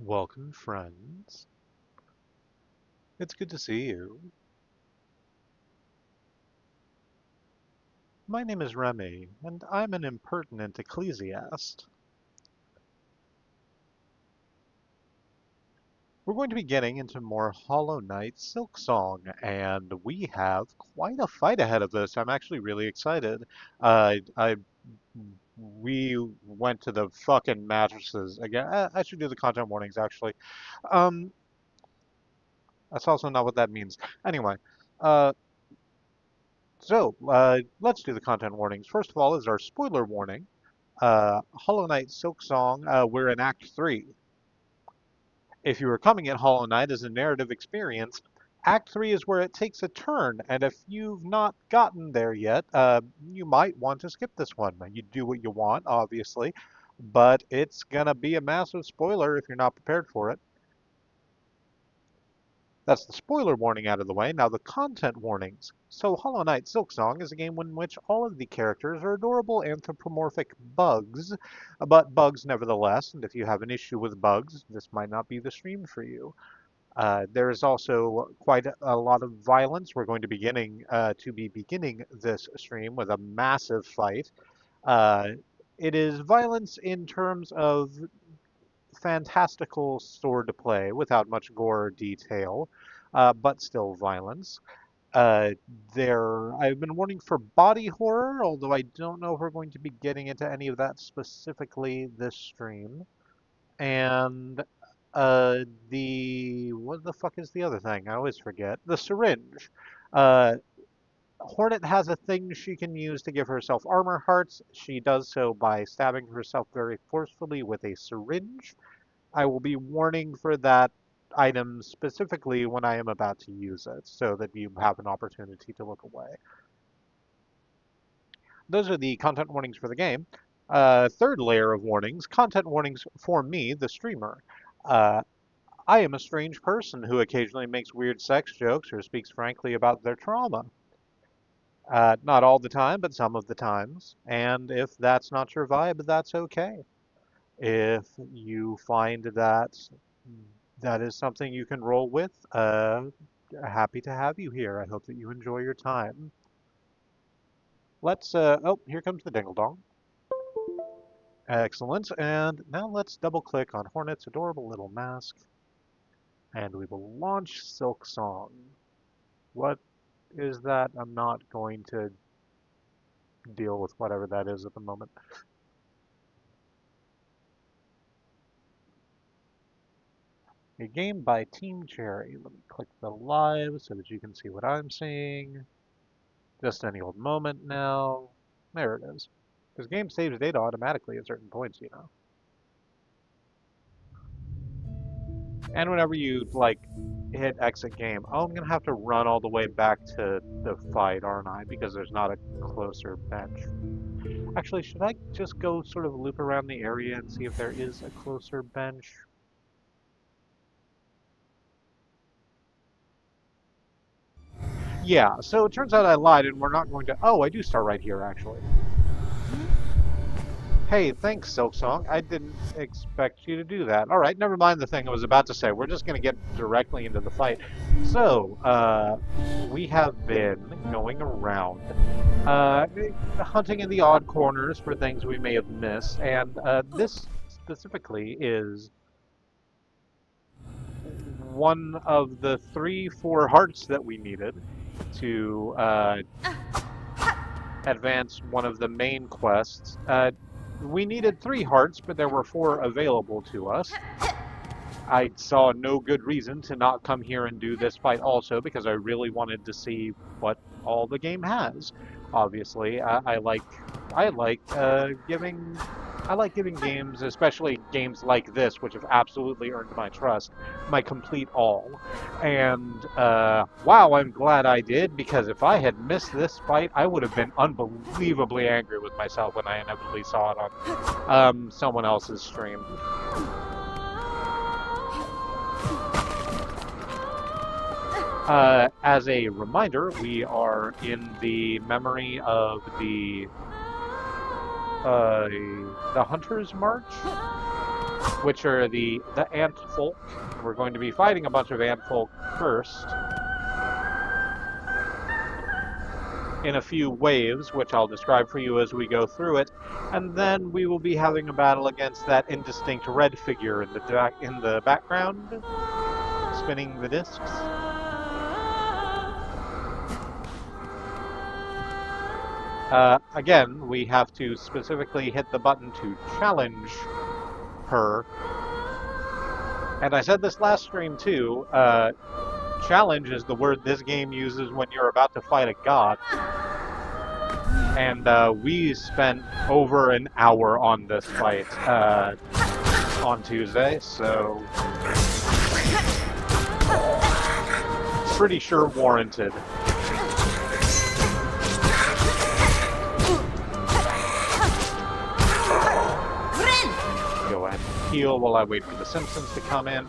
Welcome, friends. It's good to see you. My name is Remy, and I'm an impertinent ecclesiast. We're going to be getting into more Hollow Knight Silksong, and we have quite a fight ahead of us. I'm actually really excited. I we went to the fucking mattresses again. I should do the content warnings actually. Um, that's also not what that means. Anyway, uh, let's do the content warnings. First of all is our spoiler warning. Hollow Knight Silksong, we're in Act 3. If you were coming at Hollow Knight as a narrative experience, Act 3 is where it takes a turn, and if you've not gotten there yet, you might want to skip this one. You do what you want, obviously, but it's gonna be a massive spoiler if you're not prepared for it. That's the spoiler warning out of the way. Now the content warnings. So Hollow Knight Silksong is a game in which all of the characters are adorable anthropomorphic bugs, but bugs nevertheless, and if you have an issue with bugs, this might not be the stream for you. There is also quite a lot of violence. We're going to be beginning this stream with a massive fight. Uh, it is violence in terms of fantastical sword play without much gore or detail, but still violence. Uh, I've been warning for body horror, although I don't know if we're going to be getting into any of that specifically this stream. And what the fuck is the other thing? I always forget. The syringe. Uh, Hornet has a thing she can use to give herself armor hearts. She does so by stabbing herself very forcefully with a syringe. I will be warning for that item specifically when I am about to use it, so that you have an opportunity to look away. Those are the content warnings for the game. Third layer of warnings, content warnings for me, the streamer. Uh, I am a strange person who occasionally makes weird sex jokes or speaks frankly about their trauma. Not all the time, but some of the times. And if that's not your vibe, that's okay. If you find that that is something you can roll with, happy to have you here. I hope that you enjoy your time. Oh, here comes the dingle dong. Excellent. And now let's double click on Hornet's adorable little mask. And we will launch Silksong. What is that? I'm not going to deal with whatever that is at the moment. A game by Team Cherry. Let me click the live so that you can see what I'm seeing. Just any old moment now. There it is. This game saves data automatically at certain points, you know. And whenever you, like, hit exit game, oh, I'm gonna have to run all the way back to the fight, aren't I? Because there's not a closer bench. Actually, should I just go sort of loop around the area and see if there is a closer bench? Yeah, so it turns out I lied and we're not going to... Oh, I do start right here, actually. Hey, thanks, Silksong. I didn't expect you to do that. All right, never mind the thing I was about to say. We're just going to get directly into the fight. So, we have been going around, hunting in the odd corners for things we may have missed, and this specifically is one of the 4 hearts that we needed to advance one of the main quests. We needed 3 hearts, but there were 4 available to us. I saw no good reason to not come here and do this fight also, because I really wanted to see what all the game has. Obviously, I like giving games, especially games like this, which have absolutely earned my trust, my complete all. And wow, I'm glad I did, because if I had missed this fight, I would have been unbelievably angry with myself when I inevitably saw it on someone else's stream. As a reminder, we are in the memory of the Hunter's March, which are the ant folk. We're going to be fighting a bunch of ant folk first in a few waves, which I'll describe for you as we go through it, and then we will be having a battle against that indistinct red figure in the background, spinning the discs. Again, we have to specifically hit the button to challenge her. And I said this last stream too, challenge is the word this game uses when you're about to fight a god. And we spent over an hour on this fight on Tuesday, so pretty sure warranted. Heal while I wait for the Simpsons to come in.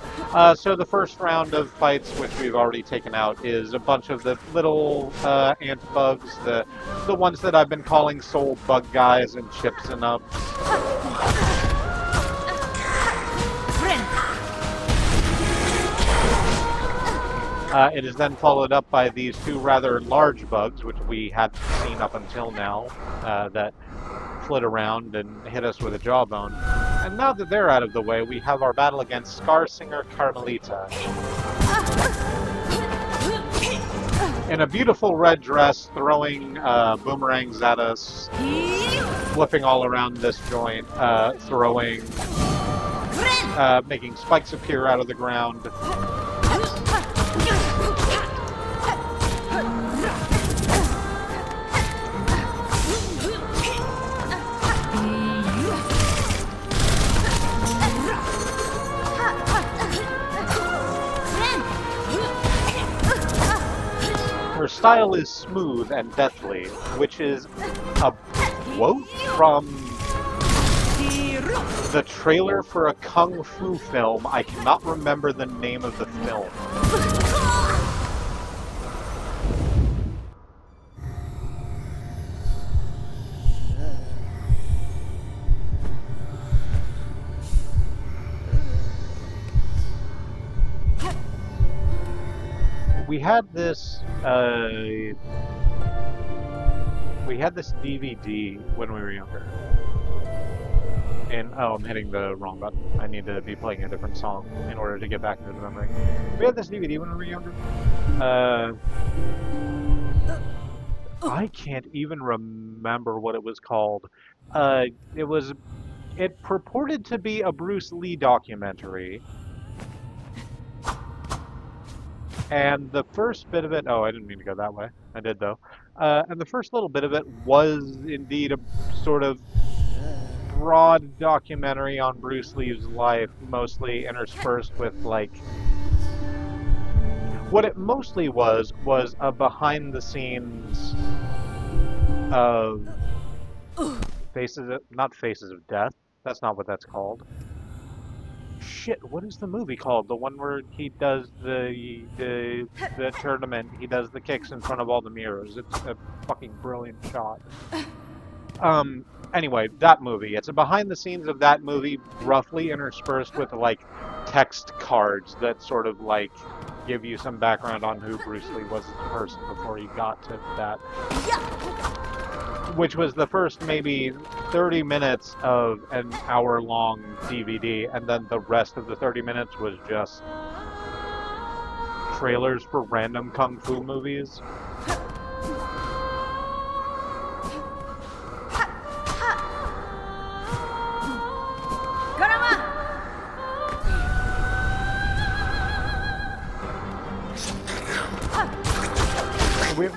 So the first round of fights, which we've already taken out, is a bunch of the little ant bugs, the ones that I've been calling soul bug guys and chips and ups. It is then followed up by these 2 rather large bugs, which we hadn't seen up until now, that flit around and hit us with a jawbone. And now that they're out of the way, we have our battle against Scarsinger Carmelita. In a beautiful red dress, throwing boomerangs at us, flipping all around this joint, throwing, making spikes appear out of the ground. Her style is smooth and deathly, which is a quote from the trailer for a kung fu film. I cannot remember the name of the film. We had this DVD when we were younger. And oh, I'm hitting the wrong button. I need to be playing a different song in order to get back into the memory. We had this DVD when we were younger. I can't even remember what it was called. It purported to be a Bruce Lee documentary. And the first bit of it, oh, I didn't mean to go that way. I did, though. And the first little bit of it was indeed a sort of broad documentary on Bruce Lee's life, mostly interspersed with, like... What it mostly was a behind-the-scenes of... Not Faces of Death. That's not what that's called. Shit, what is the movie called? The one where he does the tournament, he does the kicks in front of all the mirrors. It's a fucking brilliant shot. Anyway, that movie. It's a behind the scenes of that movie, roughly interspersed with like text cards that sort of like give you some background on who Bruce Lee was as a person before he got to that. which was the first maybe 30 minutes of an hour-long DVD, and then the rest of the 30 minutes was just trailers for random kung fu movies.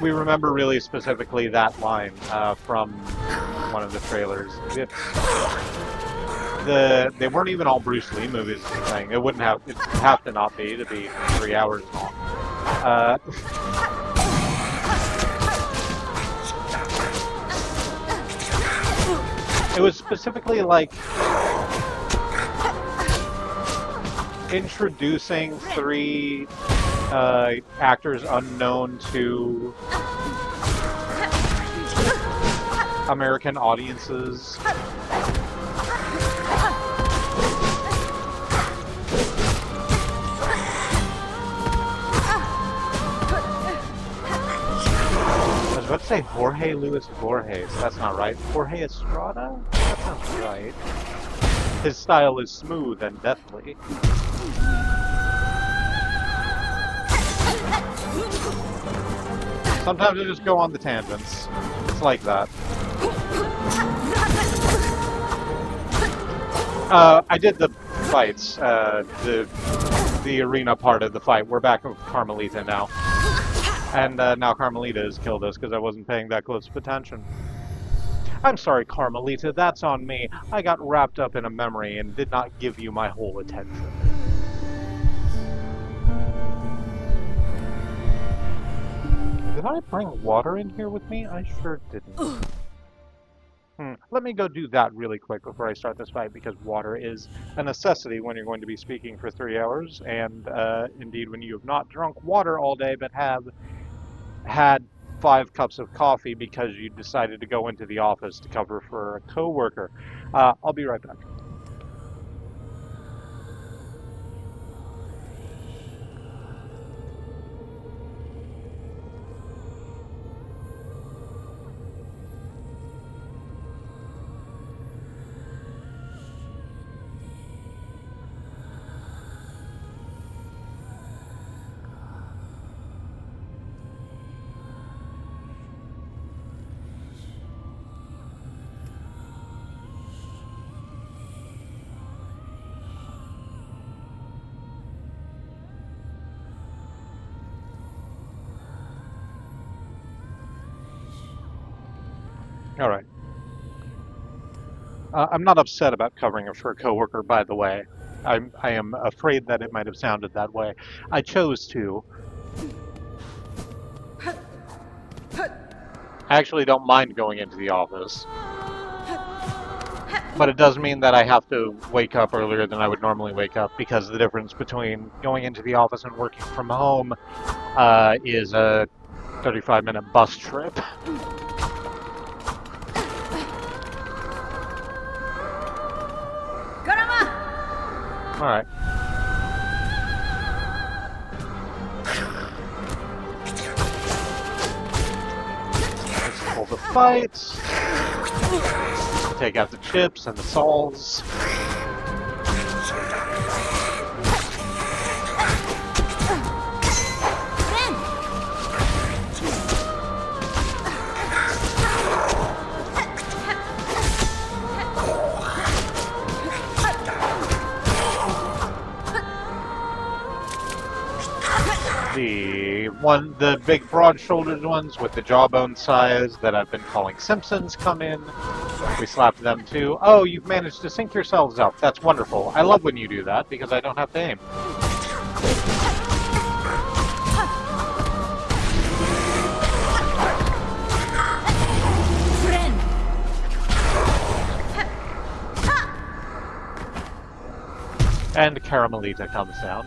We remember really specifically that line from one of the trailers. They weren't even all Bruce Lee movies. Thing. It'd have to not be to be 3 hours long. It was specifically like introducing 3 actors unknown to American audiences. I was about to say Jorge Luis Borges. That's not right. Jorge Estrada? That sounds right. His style is smooth and deathly. Sometimes I just go on the tangents. It's like that. I did the fights, the arena part of the fight. We're back with Carmelita now. And now Carmelita has killed us because I wasn't paying that close of attention. I'm sorry, Carmelita, that's on me. I got wrapped up in a memory and did not give you my whole attention. Did I bring water in here with me? I sure didn't. Let me go do that really quick before I start this fight, because water is a necessity when you're going to be speaking for 3 hours, and indeed when you have not drunk water all day but have had 5 cups of coffee because you decided to go into the office to cover for a coworker. I'll be right back. All right. I'm not upset about covering for a coworker, by the way. I am afraid that it might have sounded that way. I chose to. I actually don't mind going into the office. But it does mean that I have to wake up earlier than I would normally wake up, because the difference between going into the office and working from home is a 35-minute bus trip. Alright. Let's pull the fights. Take out the chips and the sols. The big broad-shouldered ones with the jawbone size that I've been calling Simpsons come in. We slap them too. Oh, you've managed to sync yourselves up. That's wonderful. I love when you do that because I don't have to aim. And Caramelita comes down.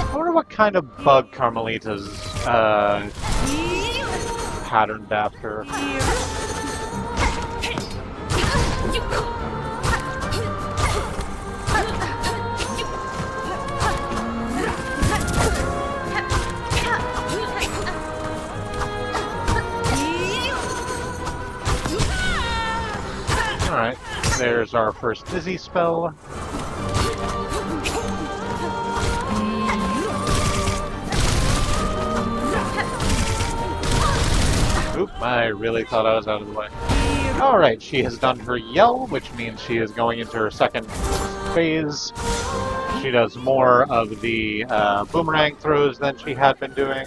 I wonder what kind of bug Carmelita's patterned after. Alright, there's our first dizzy spell. Oop, I really thought I was out of the way. Alright, she has done her yell, which means she is going into her second phase. She does more of the boomerang throws than she had been doing.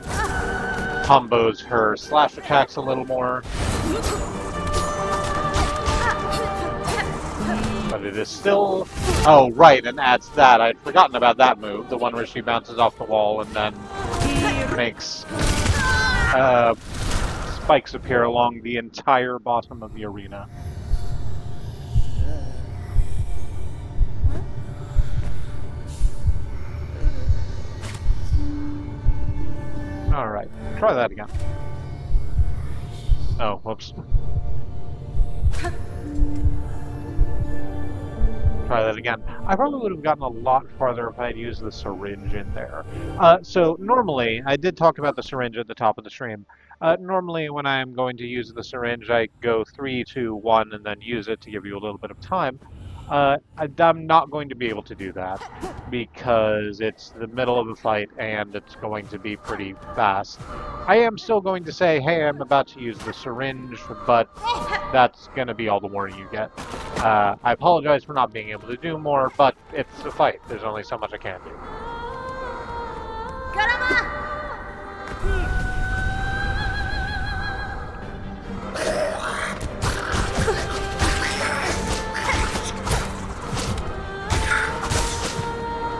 Combos her slash attacks a little more. But it is still... Oh, right, and adds that. I'd forgotten about that move, the one where she bounces off the wall and then makes spikes appear along the entire bottom of the arena. Alright, try that again. Oh, whoops. Try that again. I probably would have gotten a lot farther if I had used the syringe in there. So normally, I did talk about the syringe at the top of the stream. Normally when I'm going to use the syringe, I go 3, 2, 1, and then use it to give you a little bit of time. I'm not going to be able to do that because it's the middle of a fight and it's going to be pretty fast. I am still going to say, hey, I'm about to use the syringe, but that's going to be all the warning you get. I apologize for not being able to do more, but it's a fight. There's only so much I can do.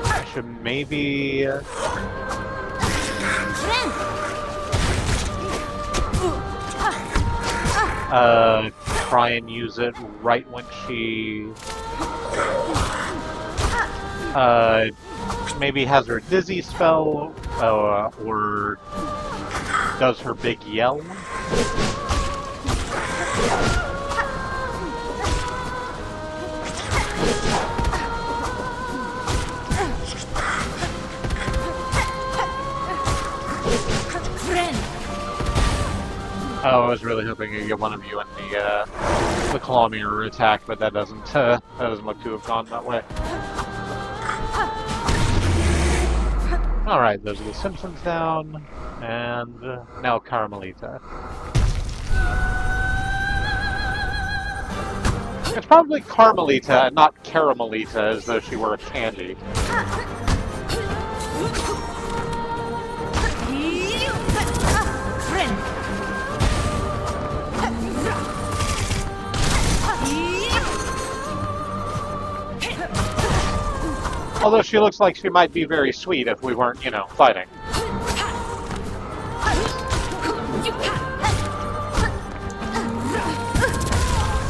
I should maybe... try and use it right when she... maybe has her dizzy spell, or does her big yell. Oh, I was really hoping to get one of you in the claw mirror attack, but that doesn't look to have gone that way. Alright, those are the Simpsons down, and now Carmelita. It's probably Carmelita and not Caramelita, as though she were a candy. Although she looks like she might be very sweet if we weren't, you know, fighting.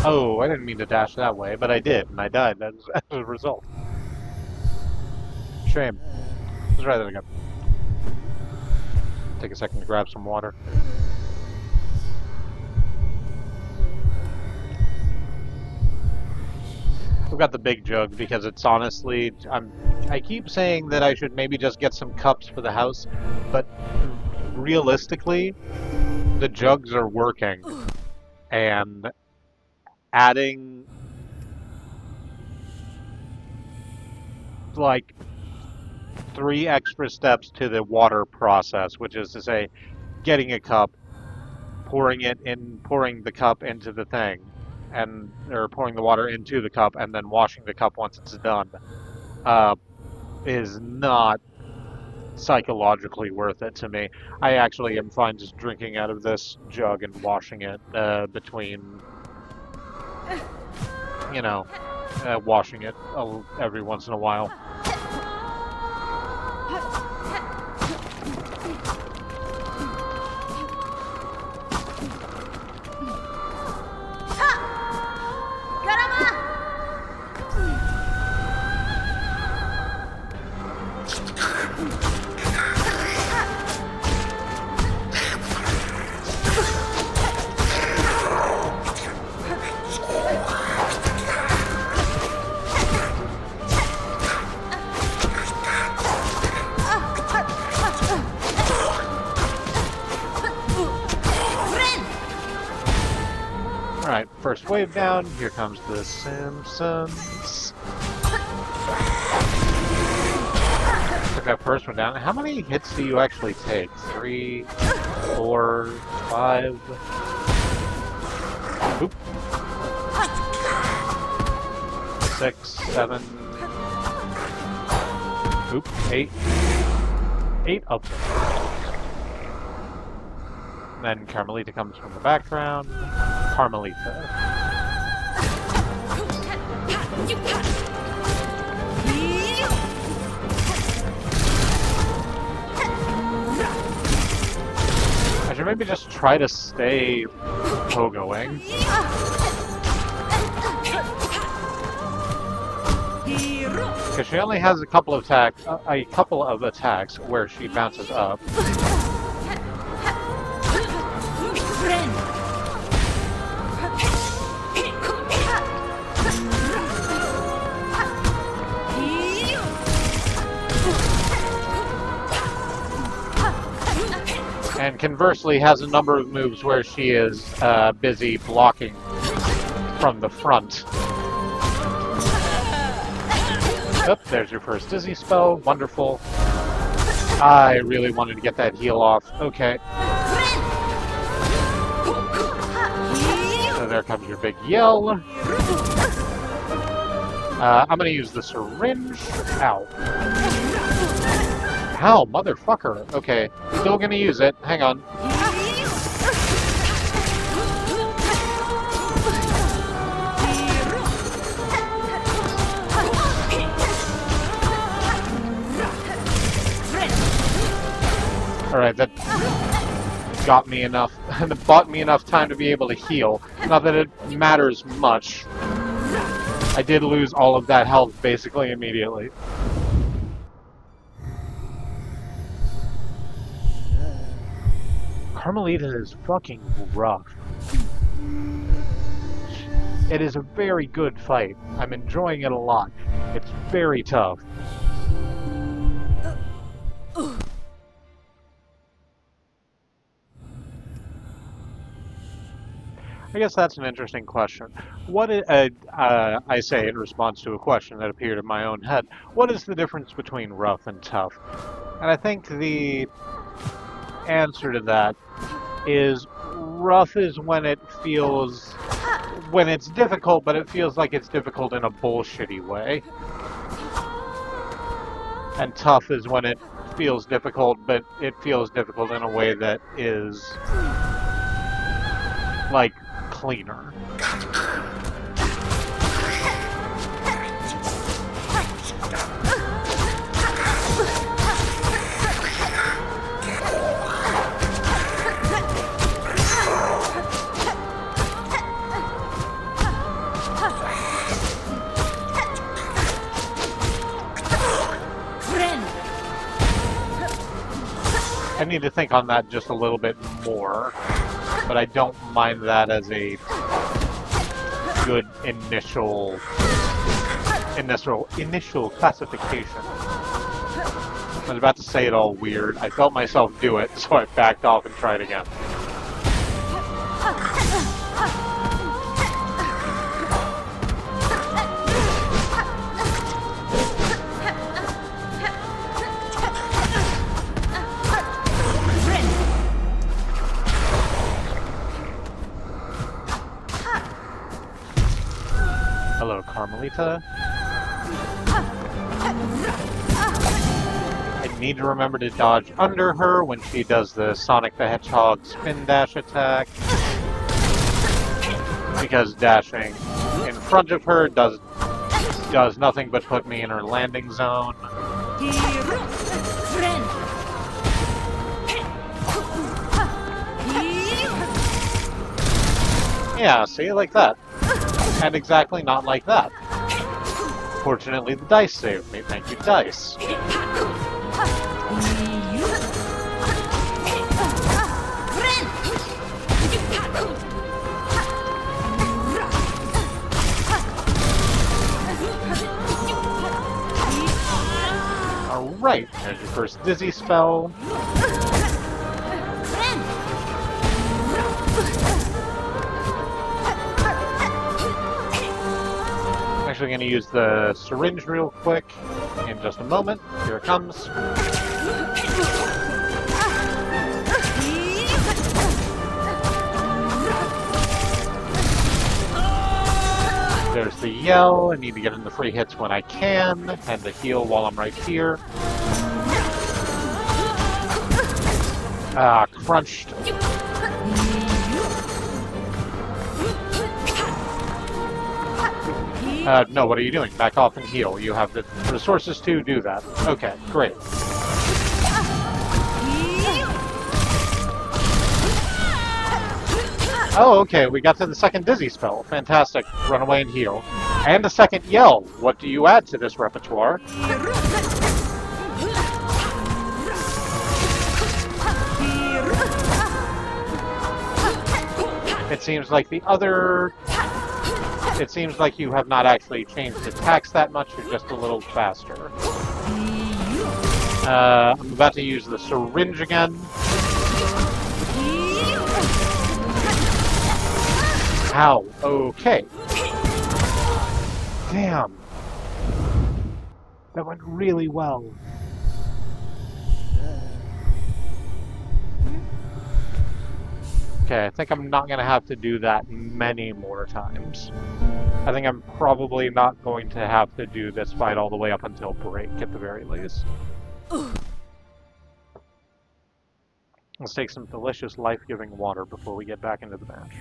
Oh, I didn't mean to dash that way, but I did, and I died as a result. Shame. Let's try that again. Take a second to grab some water. We've got the big jug because it's honestly, I keep saying that I should maybe just get some cups for the house, but realistically, the jugs are working, and adding like 3 extra steps to the water process, which is to say, getting a cup, pouring the cup into the thing, or pouring the water into the cup and then washing the cup once it's done, is not psychologically worth it to me. I actually am fine just drinking out of this jug and washing it between, you know, washing it every once in a while. wave down. Here comes the Simpsons. Took that first one down. How many hits do you actually take? 3, 4, 5. Oop. 6, 7. Oop. 8. 8 of them. Then Carmelita comes from the background. Carmelita. I should maybe just try to stay pogoing. Because she only has a couple of attacks where she bounces up. And conversely has a number of moves where she is busy blocking from the front. Oh, there's your first dizzy spell. Wonderful. I really wanted to get that heal off. Okay. So there comes your big yell. I'm gonna use the syringe. Ow. Ow, motherfucker. Okay, still gonna use it. Hang on. Alright, that got me enough, bought me enough time to be able to heal. Not that it matters much. I did lose all of that health basically immediately. Carmelita is fucking rough. It is a very good fight. I'm enjoying it a lot. It's very tough. I guess that's an interesting question. What I say in response to a question that appeared in my own head, what is the difference between rough and tough? And I think the answer to that is rough is when it feels, when it's difficult, but it feels like it's difficult in a bullshitty way. And tough is when it feels difficult, but it feels difficult in a way that is, like, cleaner. I need to think on that just a little bit more, but I don't mind that as a good initial classification. I was about to say it all weird. I felt myself do it, so I backed off and tried again. Hello, Carmelita. I need to remember to dodge under her when she does the Sonic the Hedgehog spin dash attack. Because dashing in front of her does nothing but put me in her landing zone. Yeah, see, like that. And exactly not like that. Fortunately, the dice saved me. Thank you, dice. Alright, there's your first dizzy spell. actually going to use the syringe real quick in just a moment. Here it comes. There's the yell. I need to get in the free hits when I can, and the heal while I'm right here. Ah, crunched. No, what are you doing? Back off and heal. You have the resources to do that. Okay, great. Oh, okay, we got to the second dizzy spell. Fantastic. Run away and heal. And a second yell. What do you add to this repertoire? It seems like the other... It seems like you have not actually changed attacks that much, you're just a little faster. I'm about to use the syringe again. Ow, okay. Damn. That went really well. Okay, I think I'm not going to have to do that many more times. I think I'm probably not going to have to do this fight all the way up until break, at the very least. Let's take some delicious, life-giving water before we get back into the match.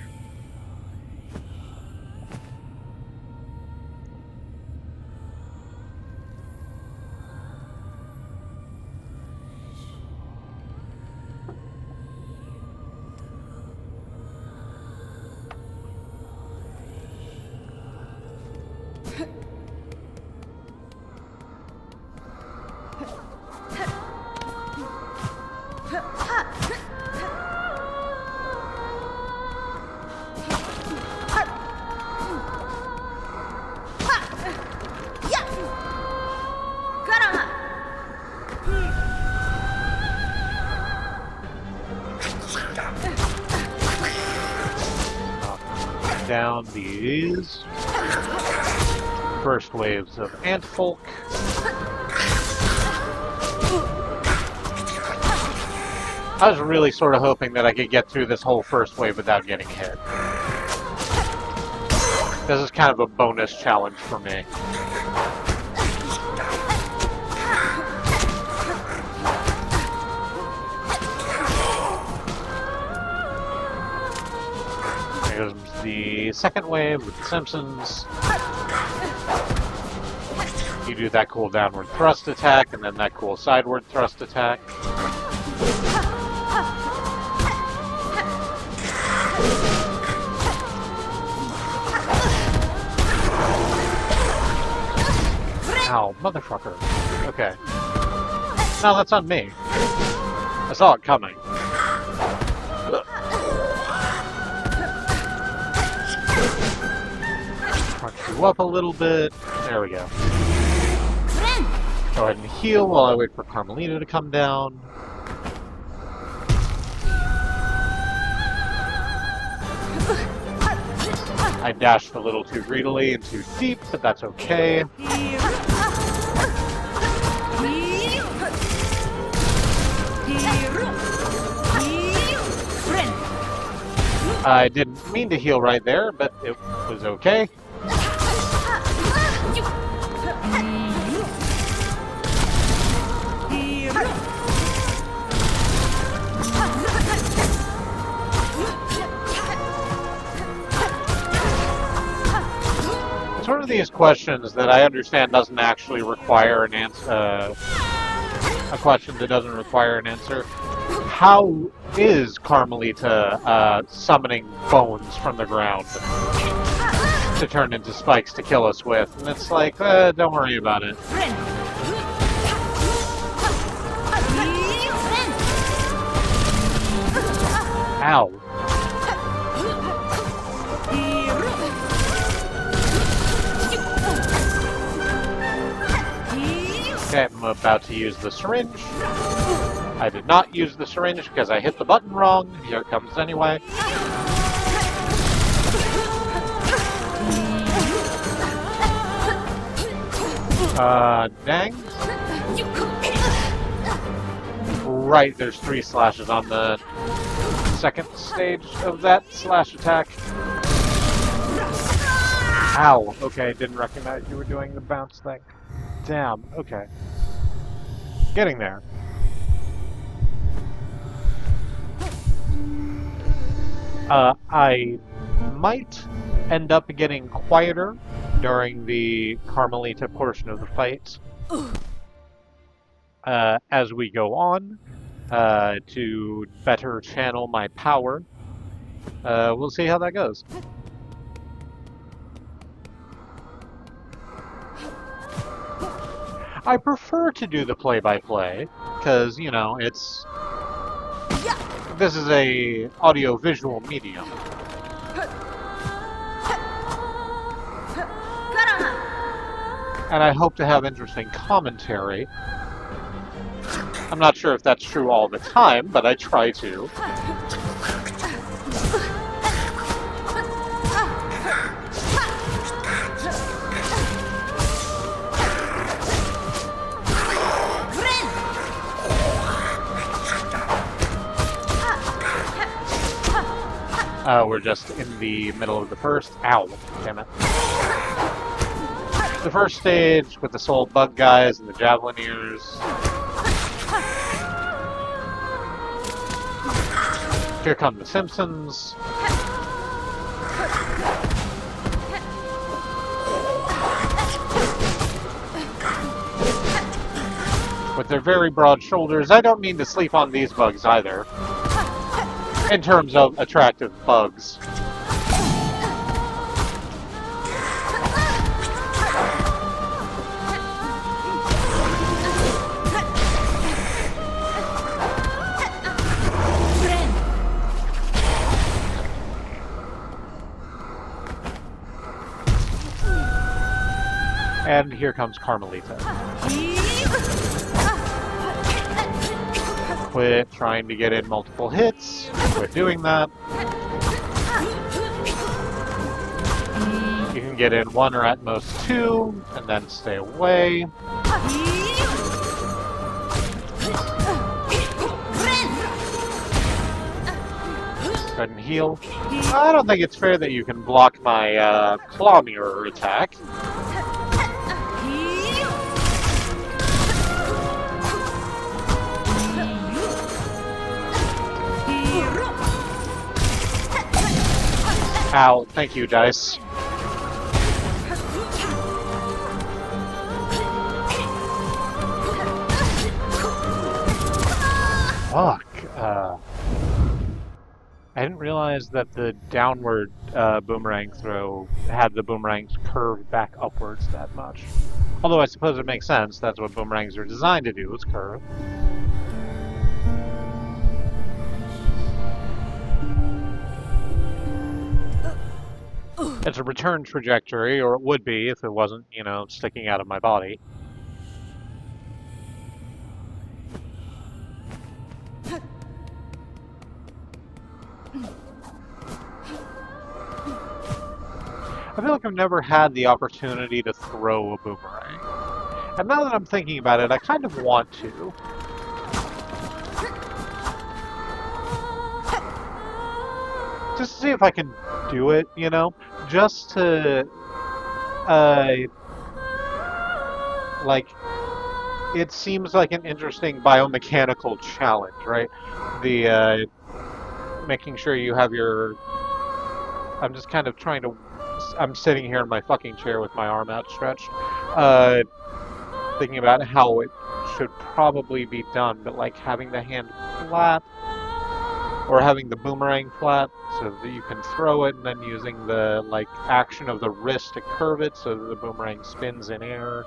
Down these first waves of Antfolk. I was really sort of hoping that I could get through this whole first wave without getting hit. This is kind of a bonus challenge for me. There's the second wave with the Simpsons. You do that cool downward thrust attack, and then that cool sideward thrust attack. Ow, motherfucker. Okay. No, that's on me. I saw it coming. Punch you up a little bit. There we go. Go ahead and heal while I wait for Carmelita to come down. I dashed a little too greedily and too deep, but that's okay. I didn't mean to heal right there, but it was okay. It's one of these questions that I understand doesn't actually require an answer. A question that doesn't require an answer. How is Carmelita summoning bones from the ground to turn into spikes to kill us with? And it's like, don't worry about it. Ow. Okay, I'm about to use the syringe. I did not use the syringe because I hit the button wrong. Here it comes anyway. Dang. Right, there's 3 slashes on the second stage of that slash attack. Ow, okay, didn't recognize you were doing the bounce thing. Damn, okay. Getting there. I might end up getting quieter during the Carmelita portion of the fight as we go on to better channel my power. We'll see how that goes. I prefer to do the play-by-play because, you know, this is a audio-visual medium. And I hope to have interesting commentary. I'm not sure if that's true all the time, but I try to. We're just in the middle of the first. Ow, damn it. The first stage with the soul bug guys and the javelineers. Here come the Simpsons. With their very broad shoulders. I don't mean to sleep on these bugs either. In terms of attractive bugs. And here comes Carmelita. Quit trying to get in multiple hits. Quit doing that. You can get in 1 or at most 2, and then stay away. Go ahead and heal. I don't think it's fair that you can block my claw mirror attack. Ow, thank you, dice. Fuck. I didn't realize that the downward boomerang throw had the boomerangs curved back upwards that much. Although I suppose it makes sense, that's what boomerangs are designed to do, is curve. It's a return trajectory, or it would be if it wasn't, you know, sticking out of my body. I feel like I've never had the opportunity to throw a boomerang. And now that I'm thinking about it, I kind of want to. Just to see if I can do it, you know? Just to, like, it seems like an interesting biomechanical challenge, right? The, making sure you have your... I'm just kind of trying to... I'm sitting here in my fucking chair with my arm outstretched, thinking about how it should probably be done, but like having the hand flat, or having the boomerang flat, so that you can throw it, and then using the like action of the wrist to curve it, so that the boomerang spins in air.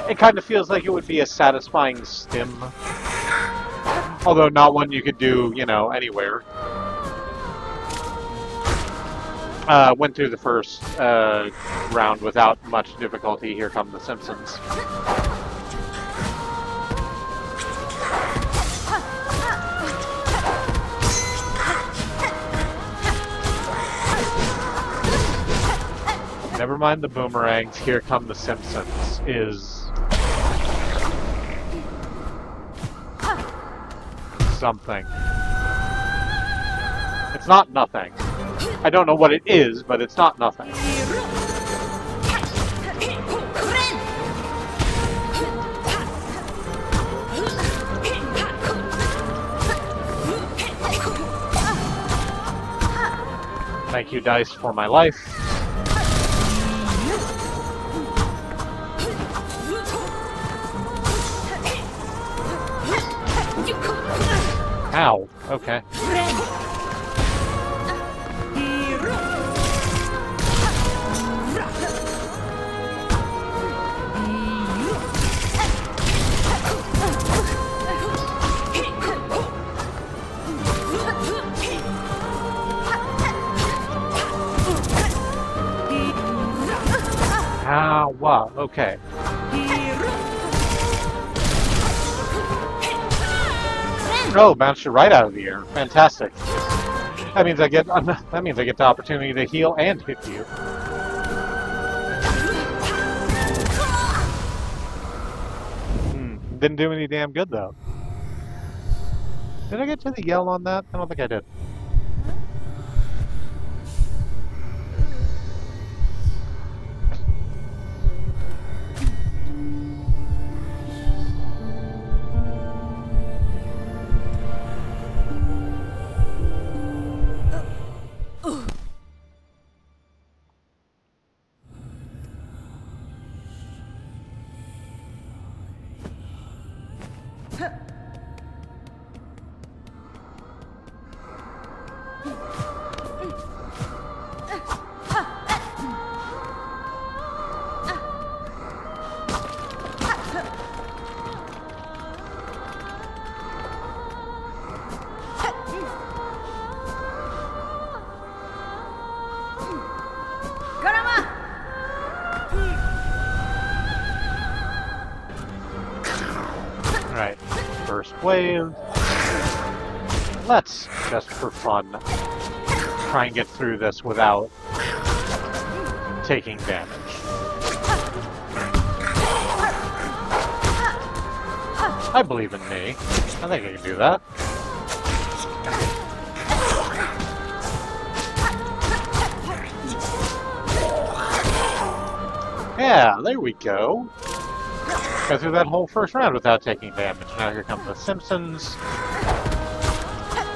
It kind of feels like it would be a satisfying stim. Although not one you could do, you know, anywhere. Went through the first round without much difficulty. Here come the Simpsons. Never mind the boomerangs, here come the Simpsons is something. It's not nothing. I don't know what it is, but it's not nothing. Thank you, Dice, for my life. Ow. Okay. Ah, wow. Okay. Oh, bounced you right out of the air. Fantastic. That means I get the opportunity to heal and hit you. Didn't do any damn good though. Did I get to the yell on that? I don't think I did. Alright, first wave. Let's, just for fun, try and get through this without taking damage. I believe in me. I think I can do that. Yeah, there we go. Got through that whole first round without taking damage. Now here come the Simpsons,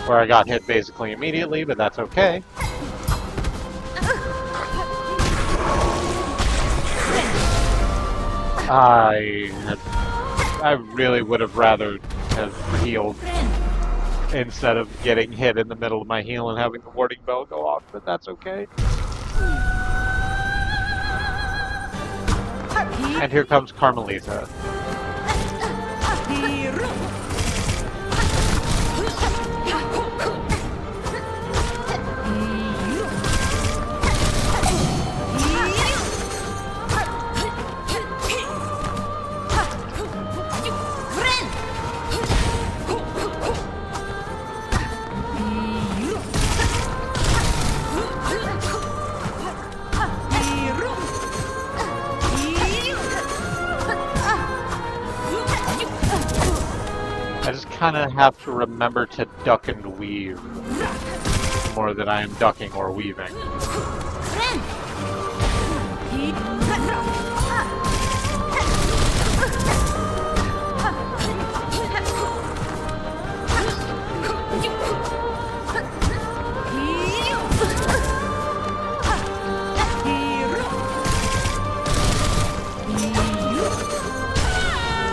where I got hit basically immediately, but that's okay. I really would have rather have healed instead of getting hit in the middle of my heal and having the warding bell go off, but that's okay. And here comes Carmelita. I just kind of have to remember to duck and weave more than I am ducking or weaving.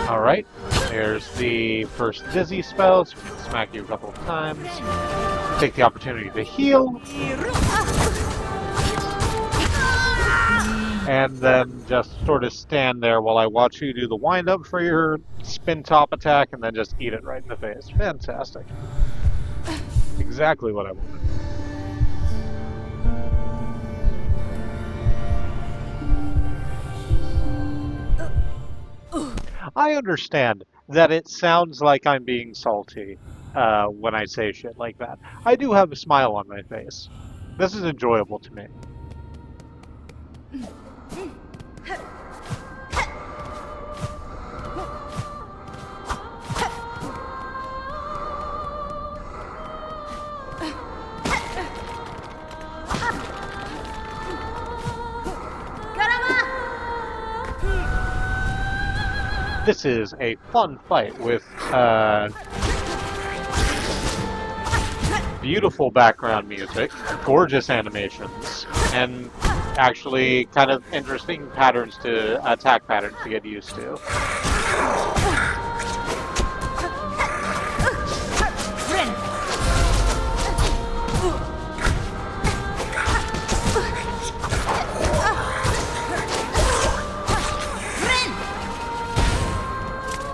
Alright, there's the first dizzy spell, so we can smack you a couple of times. Take the opportunity to heal. And then just sort of stand there while I watch you do the wind-up for your spin top attack, and then just eat it right in the face. Fantastic. Exactly what I wanted. I understand that it sounds like I'm being salty when I say shit like that. I do have a smile on my face. This is enjoyable to me. This is a fun fight with beautiful background music, gorgeous animations, and actually kind of interesting patterns to attack patterns to get used to.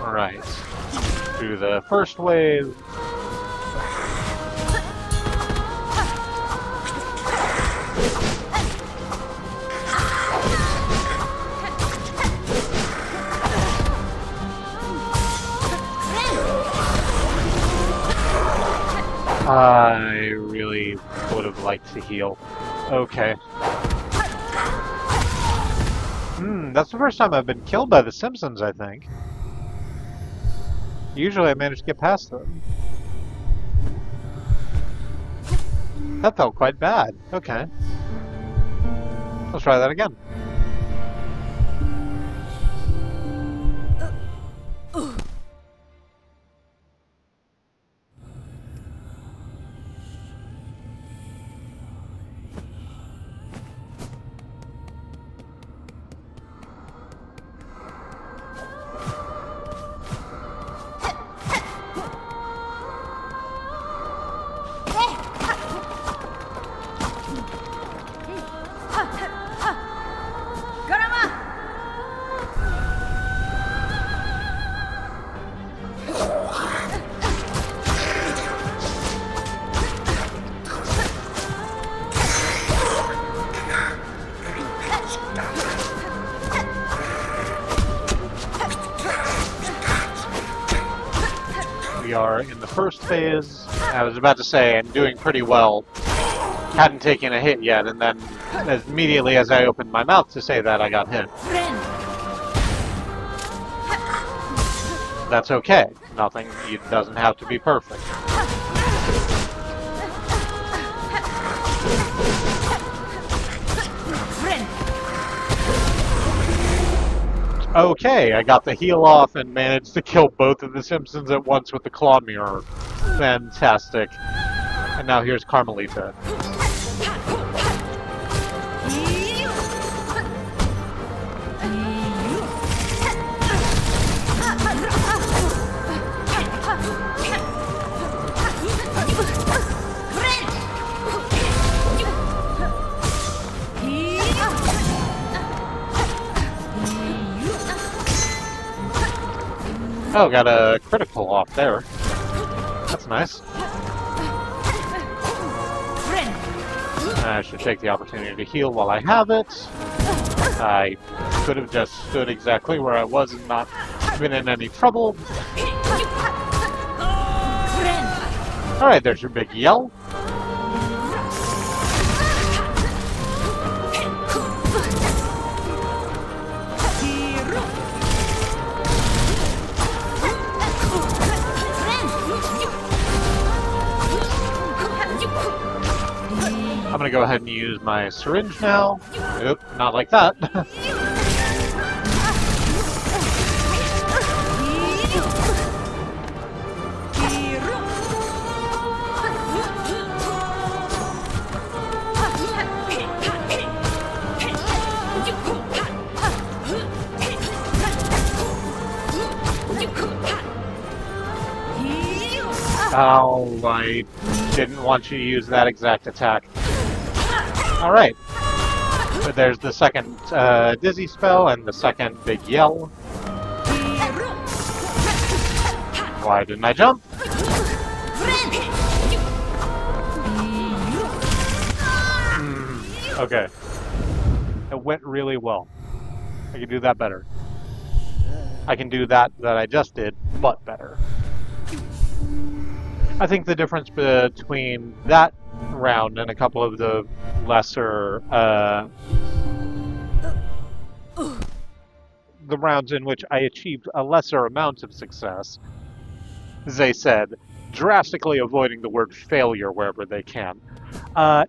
Alright, through the first wave. I really would have liked to heal. Okay. That's the first time I've been killed by the Simpsons, I think. Usually I manage to get past them. That felt quite bad. Okay. Let's try that again. We are in the first phase. I was about to say I'm doing pretty well. Hadn't taken a hit yet, and then immediately as I opened my mouth to say that, I got hit. That's okay. Nothing, it doesn't have to be perfect. Okay, I got the heal off and managed to kill both of the Simpsons at once with the claw mirror. Fantastic. And now here's Carmelita. Oh, got a critical off there. That's nice. I should take the opportunity to heal while I have it. I could have just stood exactly where I was and not been in any trouble. Alright, there's your big yell. I'm gonna go ahead and use my syringe now. Nope, not like that. Oh, I didn't want you to use that exact attack. Alright. So there's the second dizzy spell and the second big yell. Why didn't I jump? Okay. It went really well. I could do that better. I can do that I just did, but better. I think the difference between that round and a couple of the lesser, the rounds in which I achieved a lesser amount of success, they said, drastically avoiding the word failure wherever they can,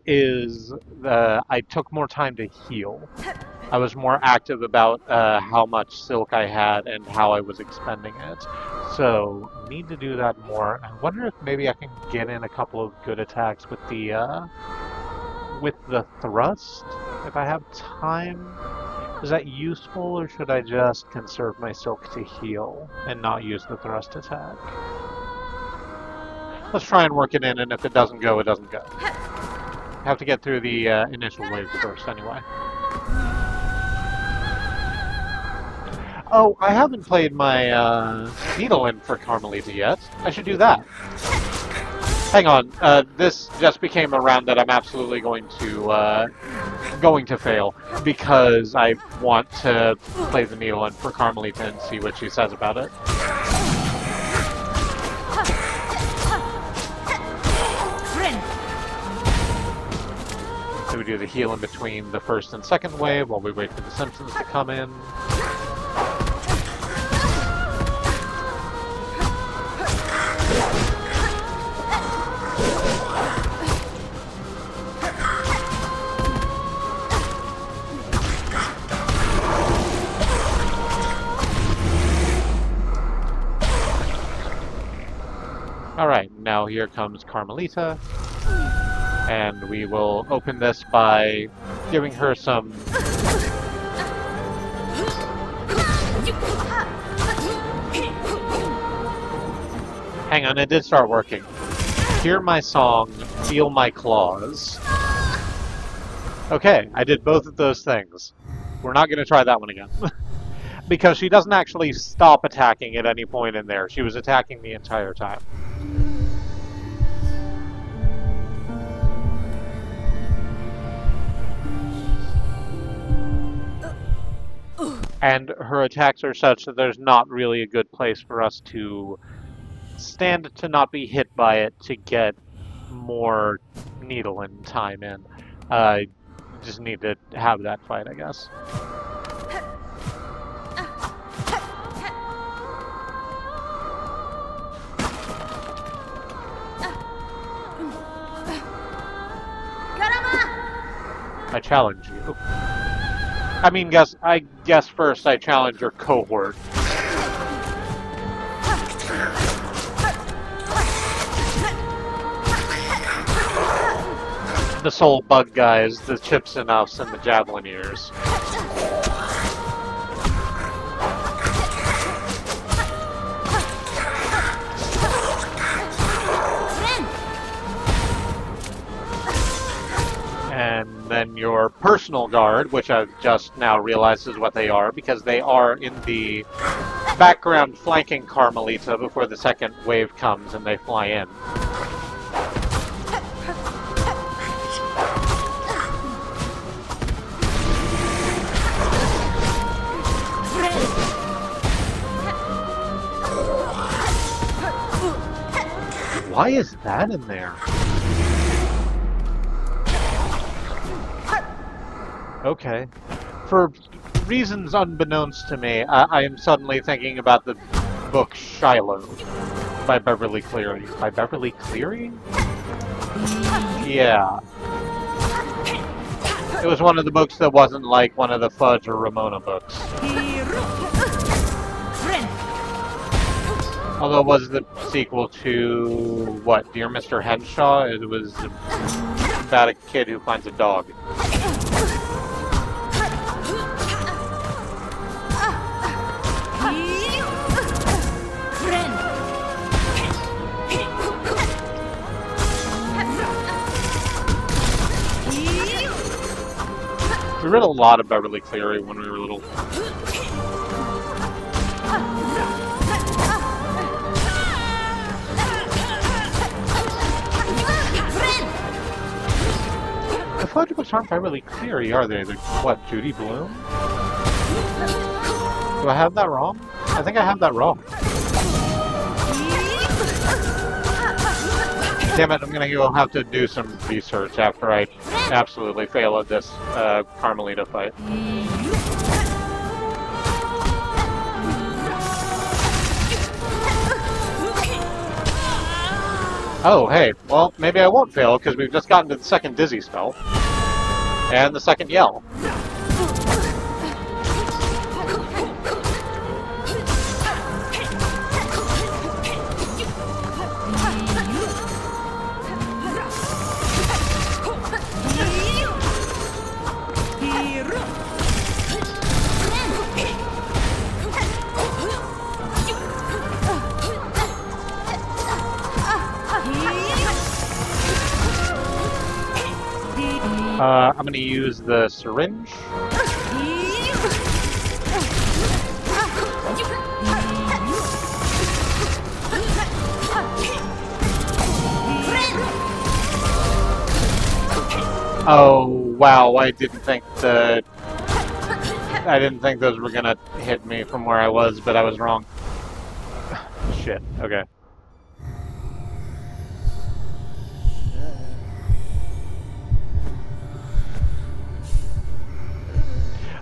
is I took more time to heal. I was more active about how much silk I had and how I was expending it. So, need to do that more. I wonder if maybe I can get in a couple of good attacks with the thrust, if I have time. Is that useful, or should I just conserve my silk to heal and not use the thrust attack? Let's try and work it in, and if it doesn't go, it doesn't go. Have to get through the initial wave first, anyway. Oh, I haven't played my needle in for Carmelita yet. I should do that. Hang on, this just became a round that I'm absolutely going to fail, because I want to play the needle in for Carmelita and see what she says about it. So we do the heal in between the first and second wave while we wait for the Simpsons to come in. Alright, now here comes Carmelita, and we will open this by giving her some... Hang on, it did start working. Hear my song, feel my claws. Okay, I did both of those things. We're not going to try that one again. Because she doesn't actually stop attacking at any point in there. She was attacking the entire time. And her attacks are such that there's not really a good place for us to stand to not be hit by it to get more needle and time in. Just need to have that fight, I guess. I challenge you. I guess first I challenge your cohort. The soul bug guys, the chips and us, and the javelineers. And then your personal guard, which I've just now realized is what they are, because they are in the background flanking Carmelita before the second wave comes and they fly in. Why is that in there? Okay. For reasons unbeknownst to me, I am suddenly thinking about the book Shiloh by Beverly Cleary. By Beverly Cleary? Yeah. It was one of the books that wasn't like one of the Fudge or Ramona books. Although it was the sequel to, what, Dear Mr. Henshaw? It was about a kid who finds a dog. We read a lot of Beverly Cleary when we were little. The Fudge books aren't Beverly Cleary, are they? They're, what, Judy Blume? Do I have that wrong? I think I have that wrong. Damn it, I'm gonna go have to do some research after I absolutely fail at this Carmelita fight. Oh, hey, well, maybe I won't fail, because we've just gotten to the second Dizzy spell. And the second Yell. I'm gonna use the syringe. Oh, wow, I didn't think those were gonna hit me from where I was, but I was wrong. Shit, okay.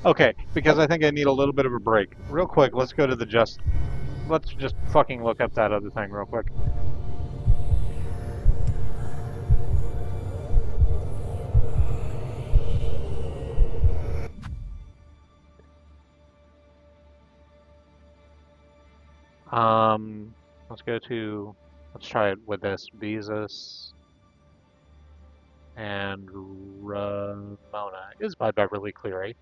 Okay, because I think I need a little bit of a break. Real quick, let's go to the let's just fucking look up that other thing real quick. Let's try it with this. Beezus and Ramona is by Beverly Cleary.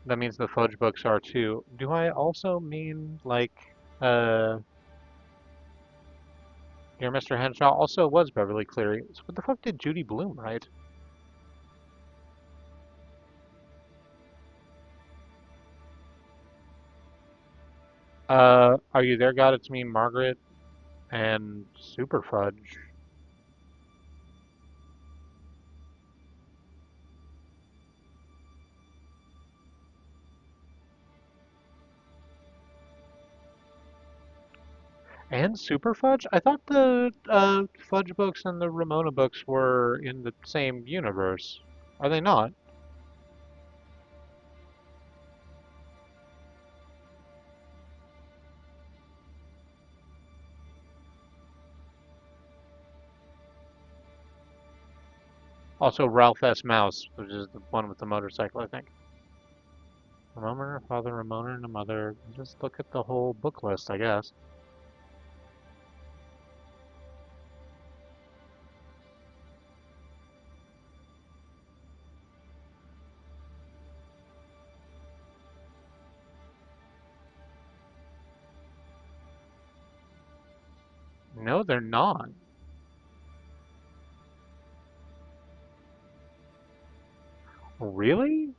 That means the Fudge books are too. Do I also mean, like, Dear Mr. Henshaw also was Beverly Cleary. So what the fuck did Judy Blume write? Are You There, God? It's Me, Margaret, and Super Fudge. And Super Fudge? I thought the Fudge books and the Ramona books were in the same universe. Are they not? Also, Ralph S. Mouse, which is the one with the motorcycle, I think. Ramona, a father, Ramona, and a mother. Just look at the whole book list, I guess. No, they're not. Really?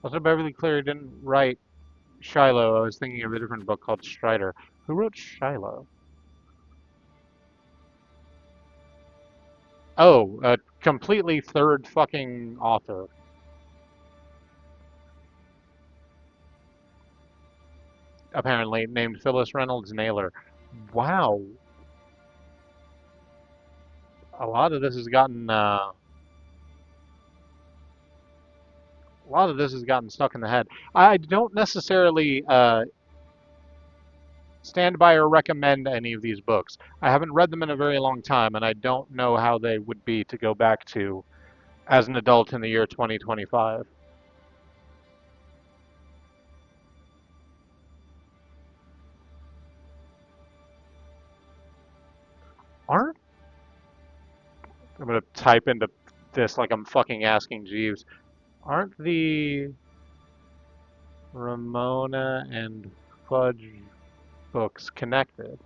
Also, Beverly Cleary didn't write Shiloh. I was thinking of a different book called Strider. Who wrote Shiloh? Oh, a completely third fucking author. Apparently, named Phyllis Reynolds Naylor. Wow. A lot of this has gotten, a lot of this has gotten stuck in the head. I don't necessarily stand by or recommend any of these books. I haven't read them in a very long time, and I don't know how they would be to go back to as an adult in the year 2025. Aren't I'm gonna type into this like I'm fucking asking Jeeves. Aren't the Ramona and Fudge books connected?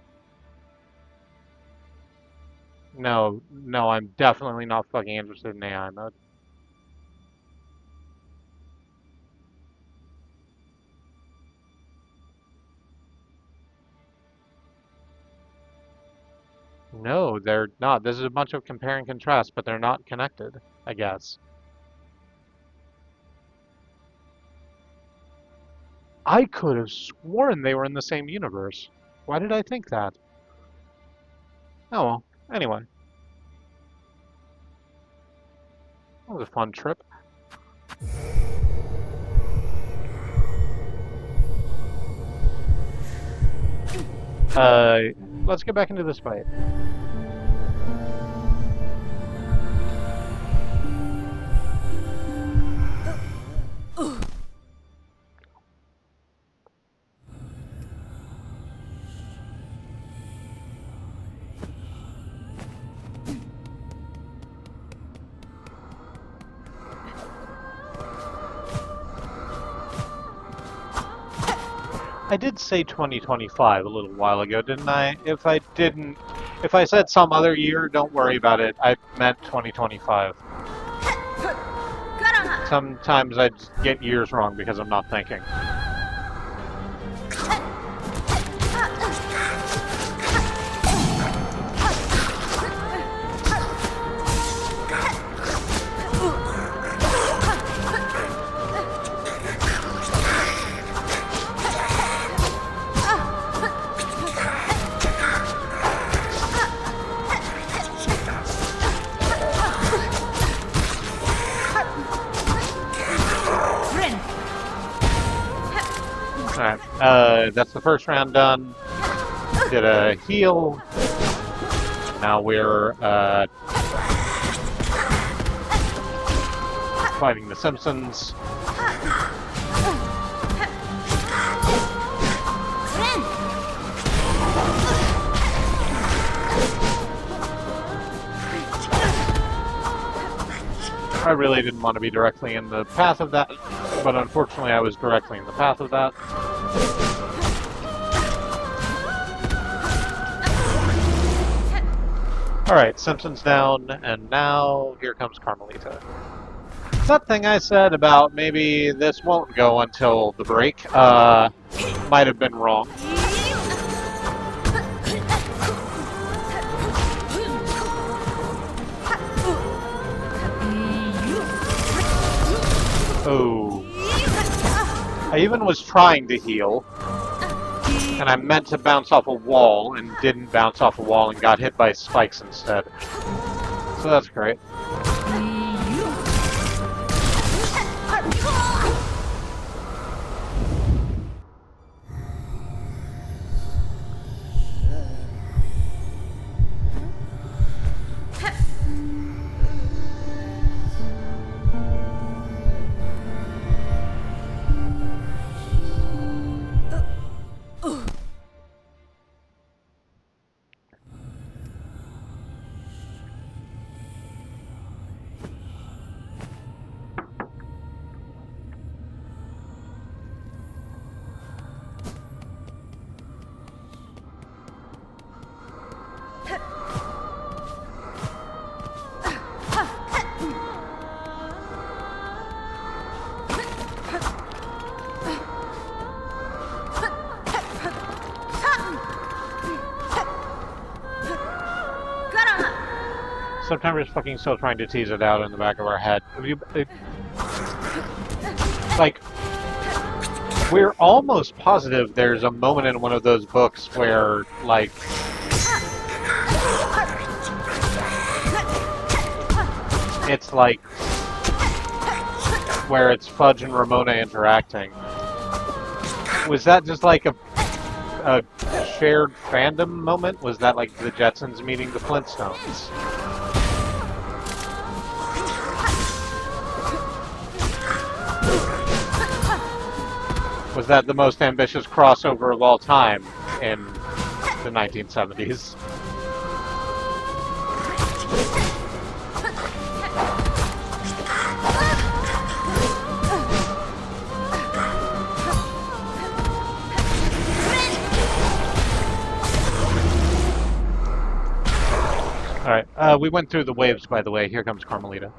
No, no, I'm definitely not fucking interested in AI mode. No, they're not. This is a bunch of compare and contrast, but they're not connected, I guess. I could have sworn they were in the same universe. Why did I think that? Oh well, anyway. That was a fun trip. Let's get back into this fight. I did say 2025 a little while ago, didn't I? If I didn't, if I said some other year, don't worry about it. I meant 2025. Sometimes I just get years wrong because I'm not thinking. Alright, that's the first round done. Did a heal. Now we're fighting the Simpsons. I really didn't want to be directly in the path of that, but unfortunately I was directly in the path of that. Alright, Simpsons down, and now here comes Carmelita. That thing I said about maybe this won't go until the break, might have been wrong. Oh. I even was trying to heal, and I meant to bounce off a wall and didn't bounce off a wall and got hit by spikes instead. So that's great. September's fucking still trying to tease it out in the back of our head. Like, we're almost positive there's a moment in one of those books where, like, it's like, where it's Fudge and Ramona interacting. Was that just like a shared fandom moment? Was that like the Jetsons meeting the Flintstones? Was that the most ambitious crossover of all time in the 1970s? Alright, we went through the waves, by the way. Here comes Carmelita.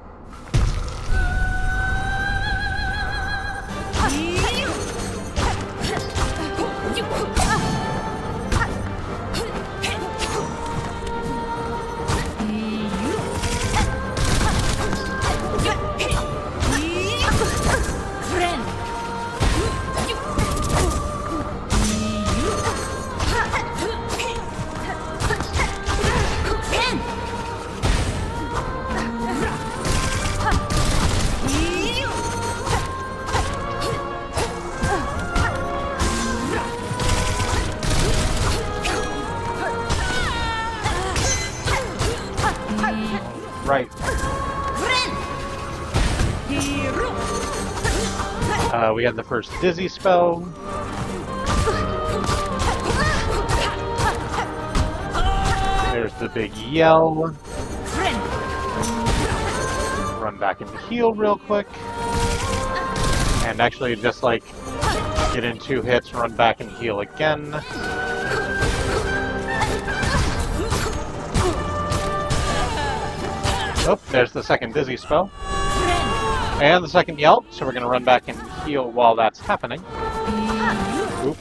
We had the first dizzy spell. There's the big yell. Run back into heal real quick. And actually just like get in 2 hits, run back and heal again. Oh, there's the second dizzy spell. And the second yell, so we're going to run back and heal while that's happening. Oop.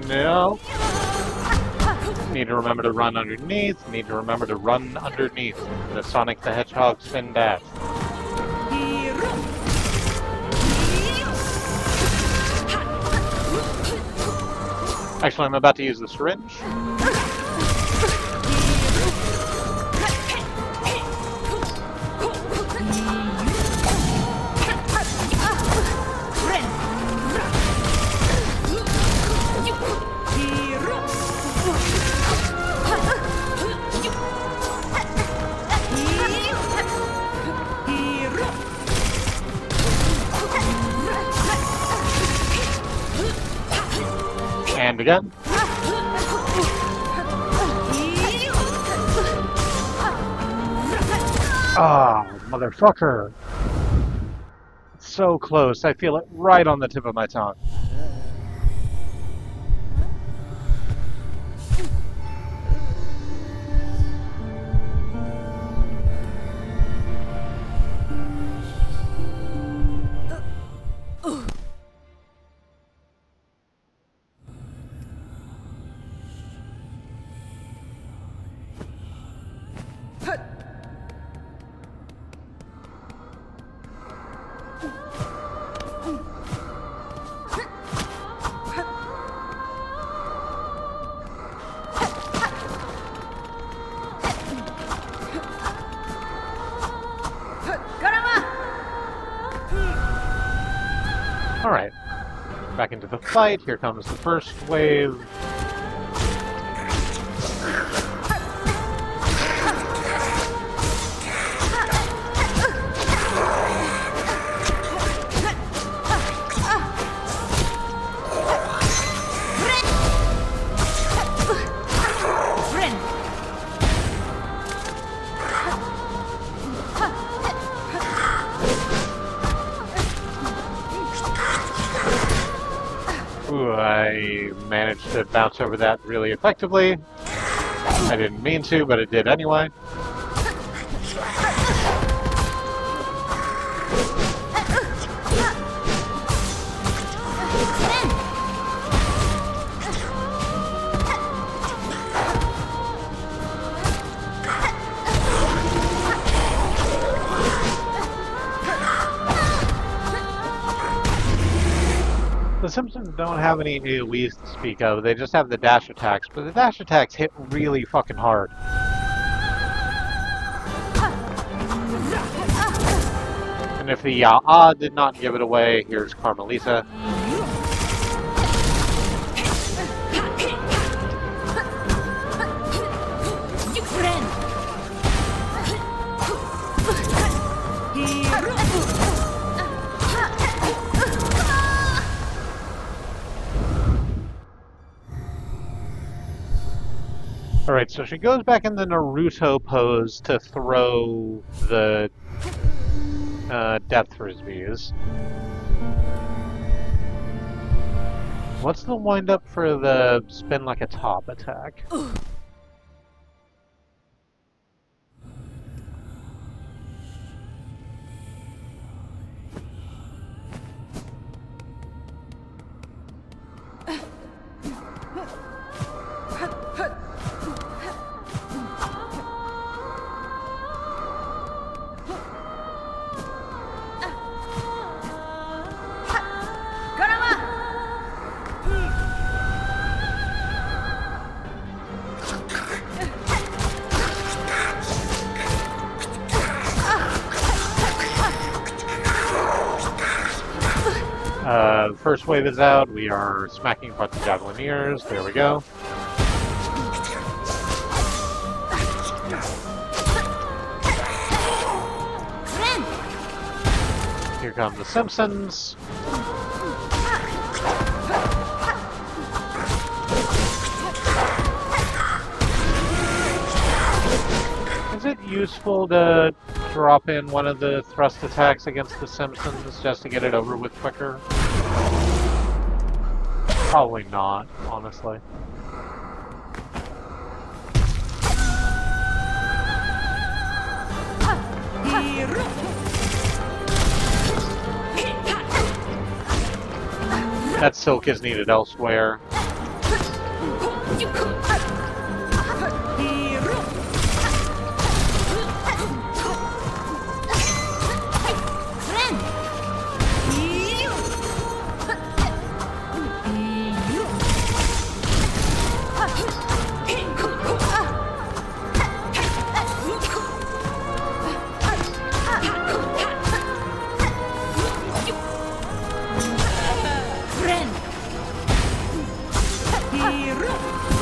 No. Need to remember to run underneath. Need to remember to run underneath the Sonic the Hedgehog spin dash. Actually, I'm about to use the syringe. And again. Ah, oh, motherfucker. So close. I feel it right on the tip of my tongue. Alright, back into the fight. Here comes the first wave. Ooh, I managed to bounce over that really effectively. I didn't mean to, but it did anyway. The Simpsons don't have any AoEs to speak of, they just have the dash attacks, but the dash attacks hit really fucking hard. And if the Ya'a did not give it away, here's Carmelisa. Alright, so she goes back in the Naruto pose to throw the death frisbees. What's the wind-up for the spin like a top attack? First wave is out. We are smacking a bunch of Javelineers. There we go. Here come the Simpsons. Is it useful to drop in one of the thrust attacks against the Simpsons just to get it over with quicker? Probably not, honestly. That silk is needed elsewhere.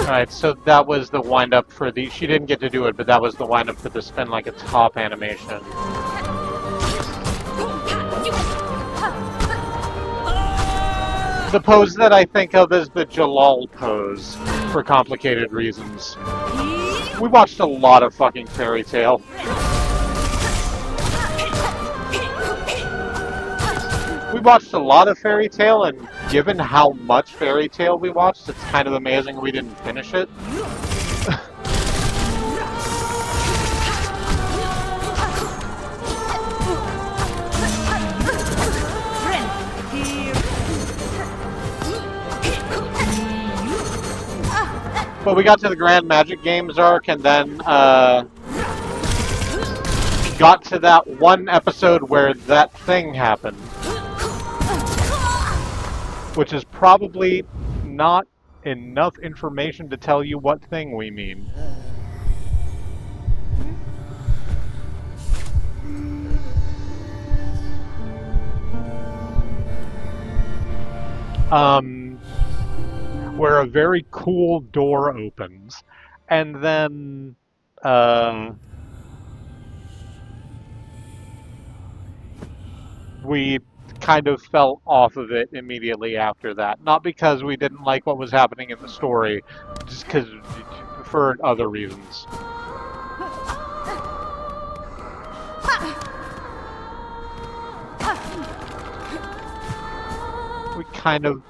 Alright, so that was the wind-up for the... She didn't get to do it, but that was the wind-up for the spin like a top animation. The pose that I think of is the Jalal pose, for complicated reasons. We watched a lot of fucking Fairy Tail. We watched a lot of Fairy Tail, and given how much Fairy Tail we watched, it's kind of amazing we didn't finish it. But we got to the Grand Magic Games arc, and then got to that one episode where that thing happened. Which is probably not enough information to tell you what thing we mean. Where a very cool door opens, and then we kind of fell off of it immediately after that. Not because we didn't like what was happening in the story, just because for other reasons. We kind of...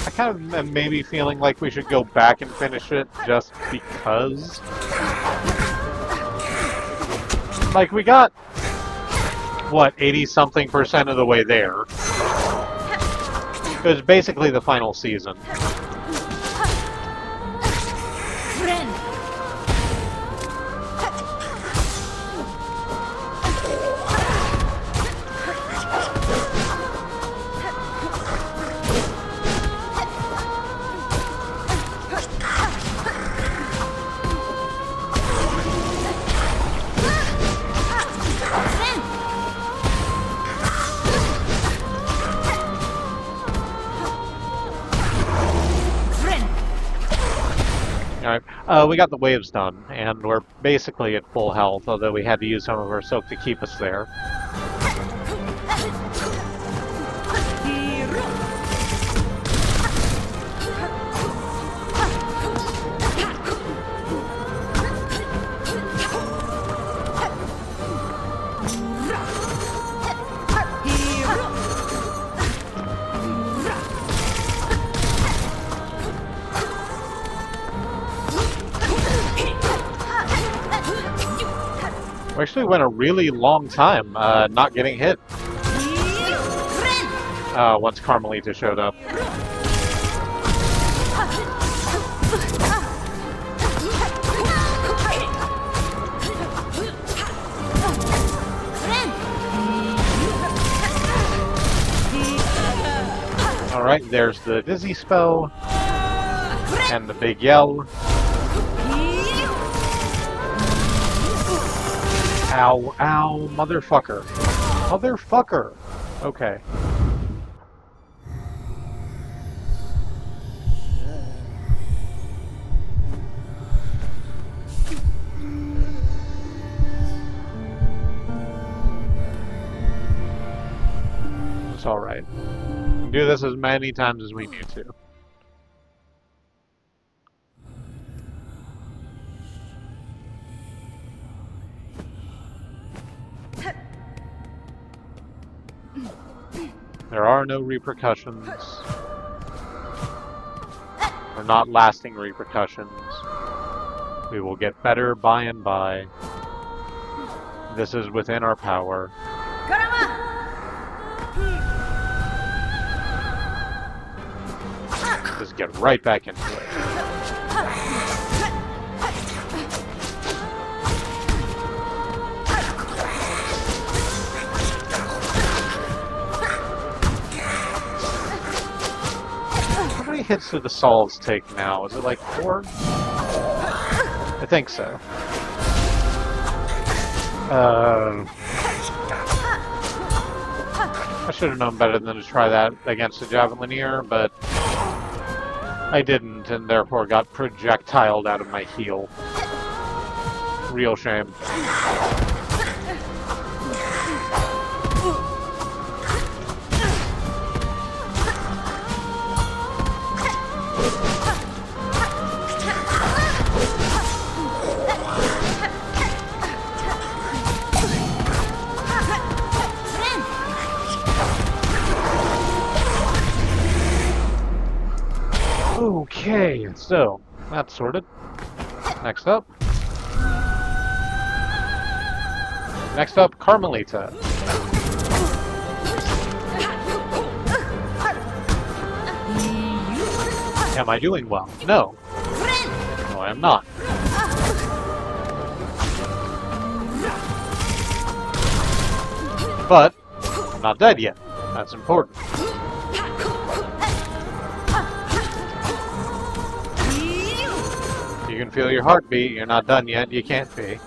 I kind of am maybe feeling like we should go back and finish it just because. Like, we got, what, 80-something% of the way there. It was basically the final season. We got the waves done, and we're basically at full health, although we had to use some of our soak to keep us there. We actually went a really long time not getting hit. Once Carmelita showed up. Alright, there's the Dizzy spell. And the big yell. Ow, ow, motherfucker. Motherfucker! Okay. alright. We can do this as many times as we need to. There are no repercussions. Or not lasting repercussions. We will get better by and by. This is within our power. Just get right back into it. How many hits do the Sauls take now? Is it like 4? I think so. I should have known better than to try that against the Javelineer, but I didn't, and therefore got projectiled out of my heel. Real shame. Okay, so that's sorted. Next up, Carmelita. Am I doing well? No. No, I am not. But I'm not dead yet. That's important. You can feel your heartbeat. You're not done yet. You can't be.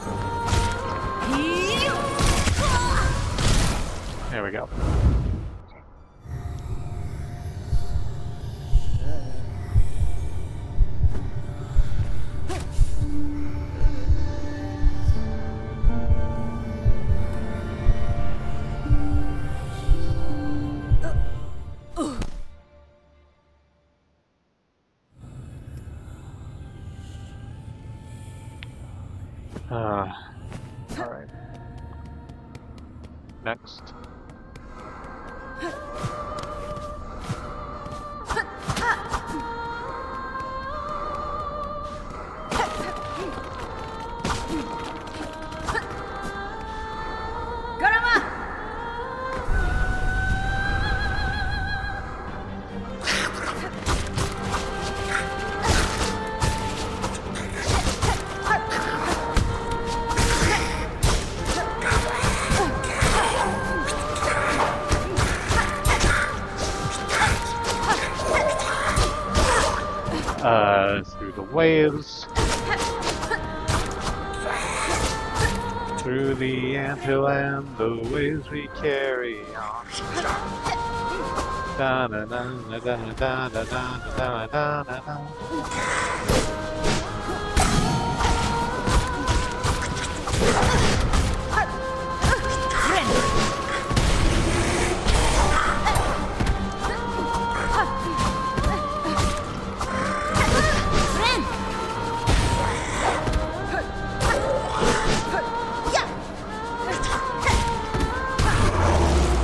There we go. Alright. Next. Through the waves. Through the anthill, the waves we carry on. Da da da da da da da da da da da.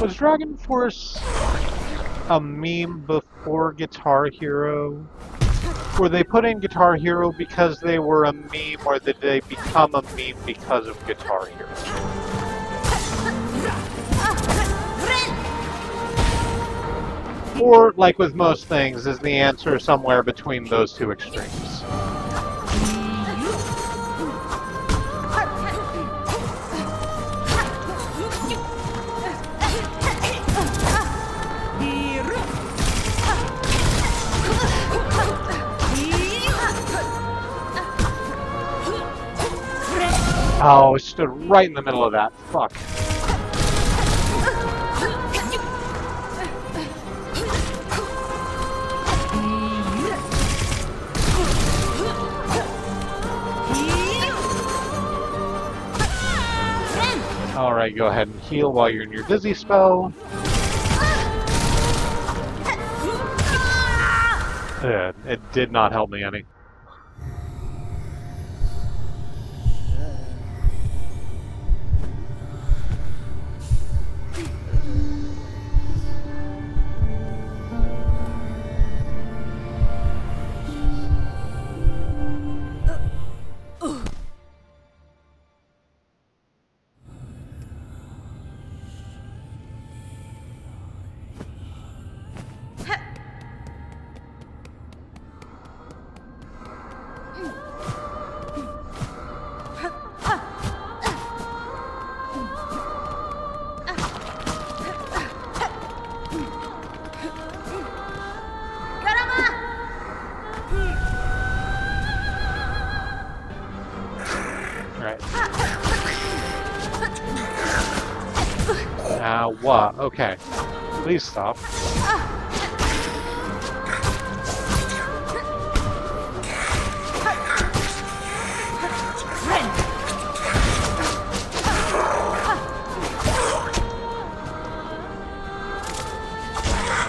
Was Dragon Force a meme before Guitar Hero? Were they put in Guitar Hero because they were a meme, or did they become a meme because of Guitar Hero? Or, like with most things, is the answer somewhere between those two extremes? Oh, it stood right in the middle of that. Fuck. Alright, go ahead and heal while you're in your dizzy spell. It did not help me any. What? Okay. Please stop.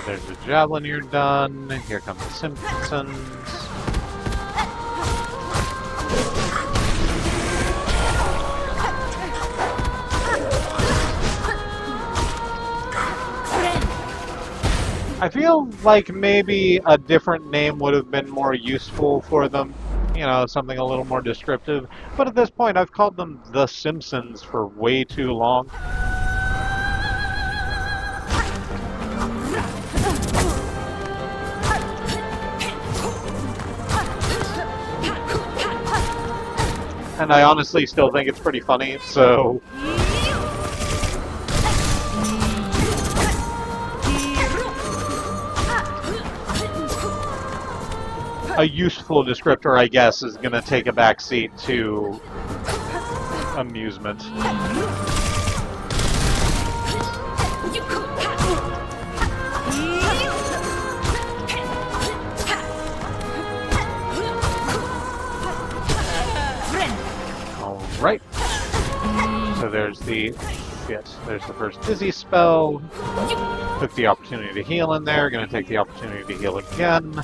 There's the javelin, you're done. Here come the Simpsons. I feel like maybe a different name would have been more useful for them. You know, something a little more descriptive. But at this point, I've called them the Simpsons for way too long. And I honestly still think it's pretty funny, so... A useful descriptor, I guess, is going to take a backseat to amusement. Alright. So there's the... Yes, there's the first dizzy spell. Took the opportunity to heal in there. Going to take the opportunity to heal again.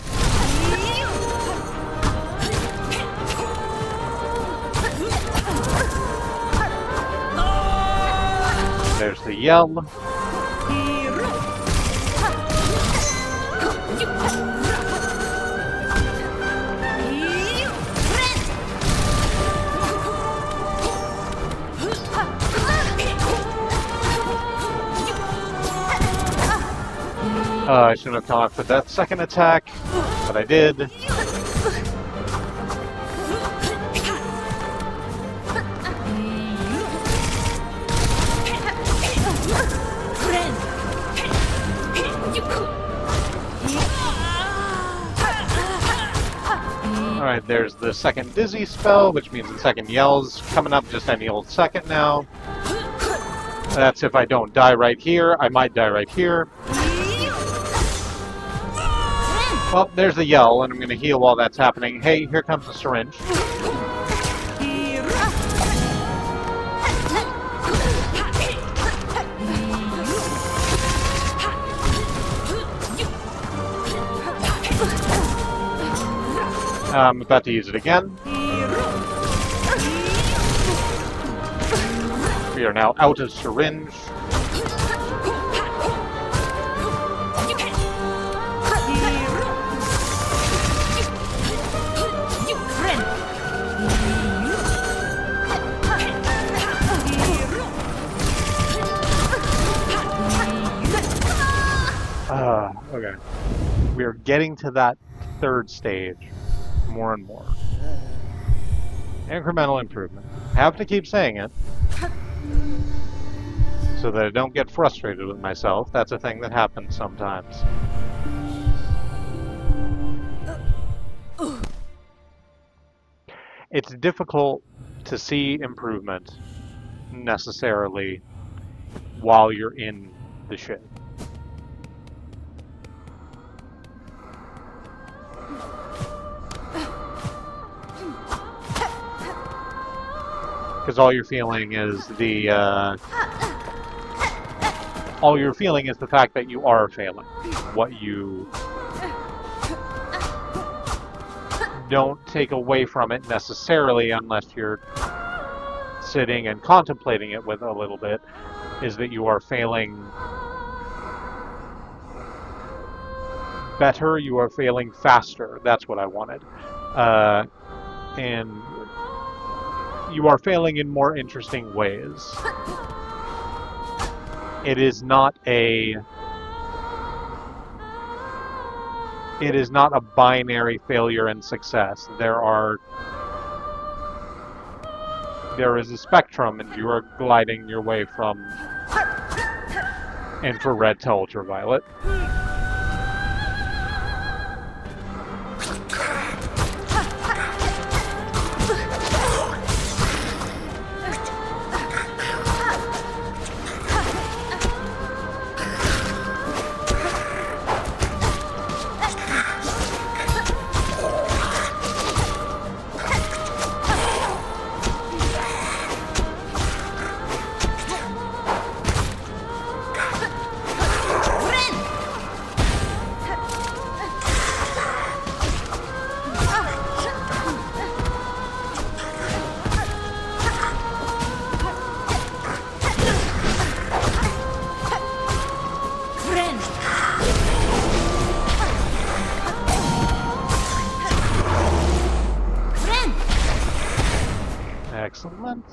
There's the yell. I shouldn't have come up with that second attack, but I did. Alright, there's the second dizzy spell, which means the second yell's coming up just any old second now. That's if I don't die right here. I might die right here. Well, there's the yell, and I'm going to heal while that's happening. Hey, here comes the syringe. I'm about to use it again. We are now out of syringe. Okay. We are getting to that third stage more and more. Incremental improvement. Have to keep saying it so that I don't get frustrated with myself. That's a thing that happens sometimes. It's difficult to see improvement necessarily while you're in the shit. Because all you're feeling is the fact that you are failing. What you don't take away from it necessarily unless you're sitting and contemplating it with a little bit, is that you are failing better, you are failing faster. That's what I wanted. And you are failing in more interesting ways. It is not a binary failure and success. There is a spectrum, and you are gliding your way from infrared to ultraviolet. Excellent.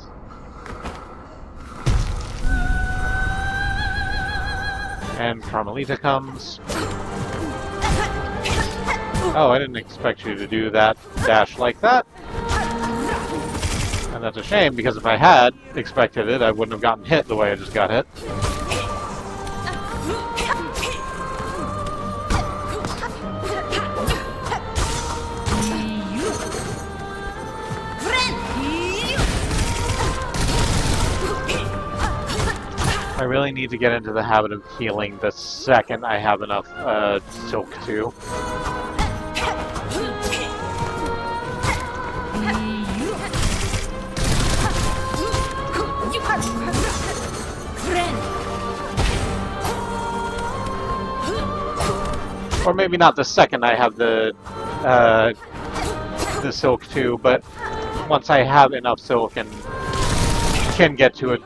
And Carmelita comes. Oh, I didn't expect you to do that dash like that. And that's a shame, because if I had expected it, I wouldn't have gotten hit the way I just got hit. I really need to get into the habit of healing the second I have enough Silk 2. Or maybe not the second I have the Silk 2, but once I have enough Silk and can get to a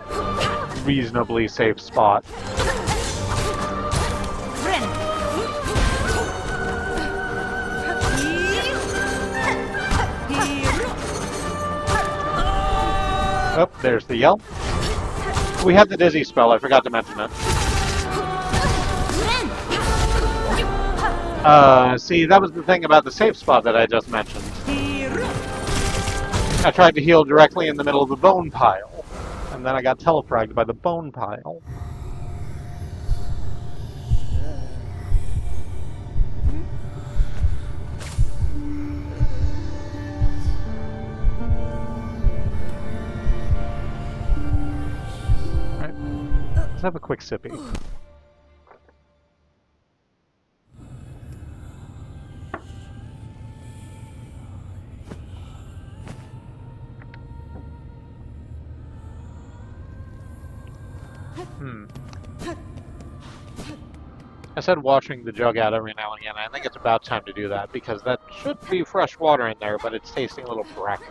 reasonably safe spot. Oh, there's the yell. We have the Dizzy spell, I forgot to mention it. See, that was the thing about the safe spot that I just mentioned. I tried to heal directly in the middle of the bone pile, and then I got telefragged by the bone pile. Alright, let's have a quick sippy. I said washing the jug out every now and again. I think it's about time to do that, because that should be fresh water in there, but it's tasting a little brackish.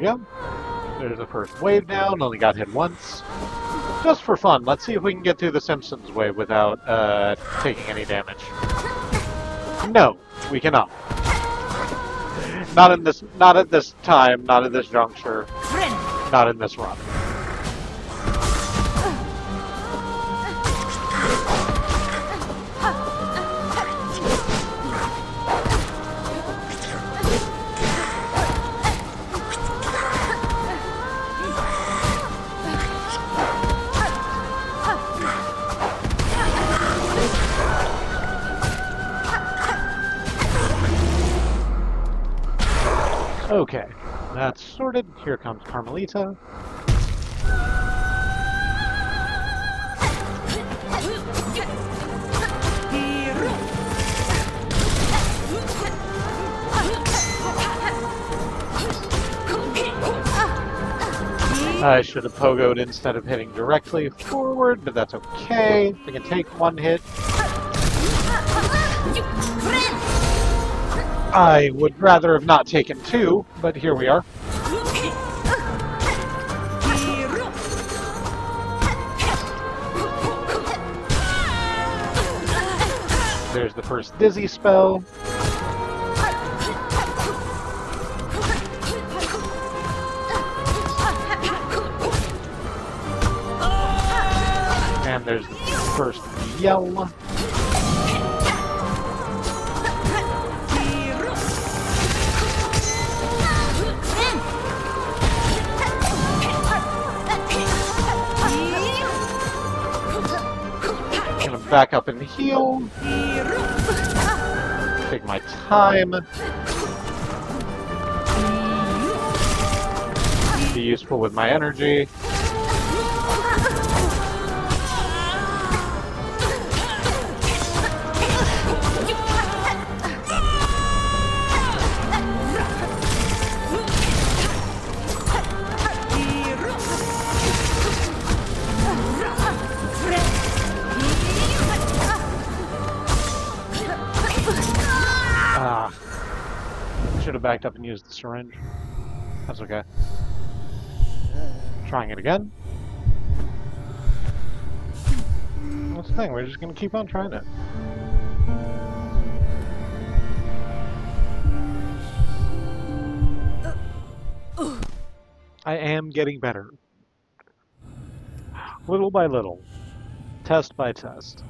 Go. There's the first wave down, only got hit once. Just for fun, let's see if we can get through the Simpsons wave without taking any damage. No, we cannot. Not at this time, not at this juncture, not in this run. Okay, that's sorted. Here comes Carmelita. I should have pogoed instead of hitting directly forward, but that's okay. I can take one hit. I would rather have not taken two, but here we are. There's the first dizzy spell. And there's the first yell. Gonna back up and heal. Take my time. Be useful with my energy. Should have backed up and used the syringe. That's okay. Trying it again. That's the thing, we're just gonna keep on trying it. I am getting better. Little by little. Test by test.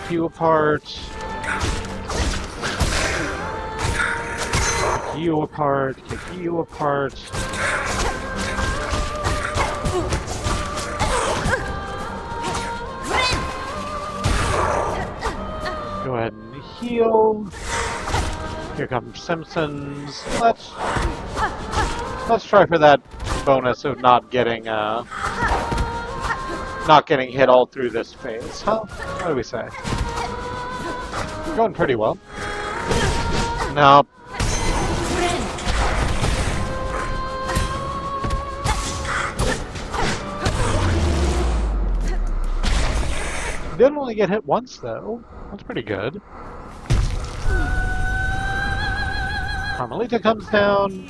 You apart. Kick you apart. Kick you apart. Go ahead and heal. Here comes Simpsons. Let's try for that bonus of not getting hit all through this phase, huh? What do we say? Going pretty well. Nope. Did only get hit once though. That's pretty good. Carmelita comes down.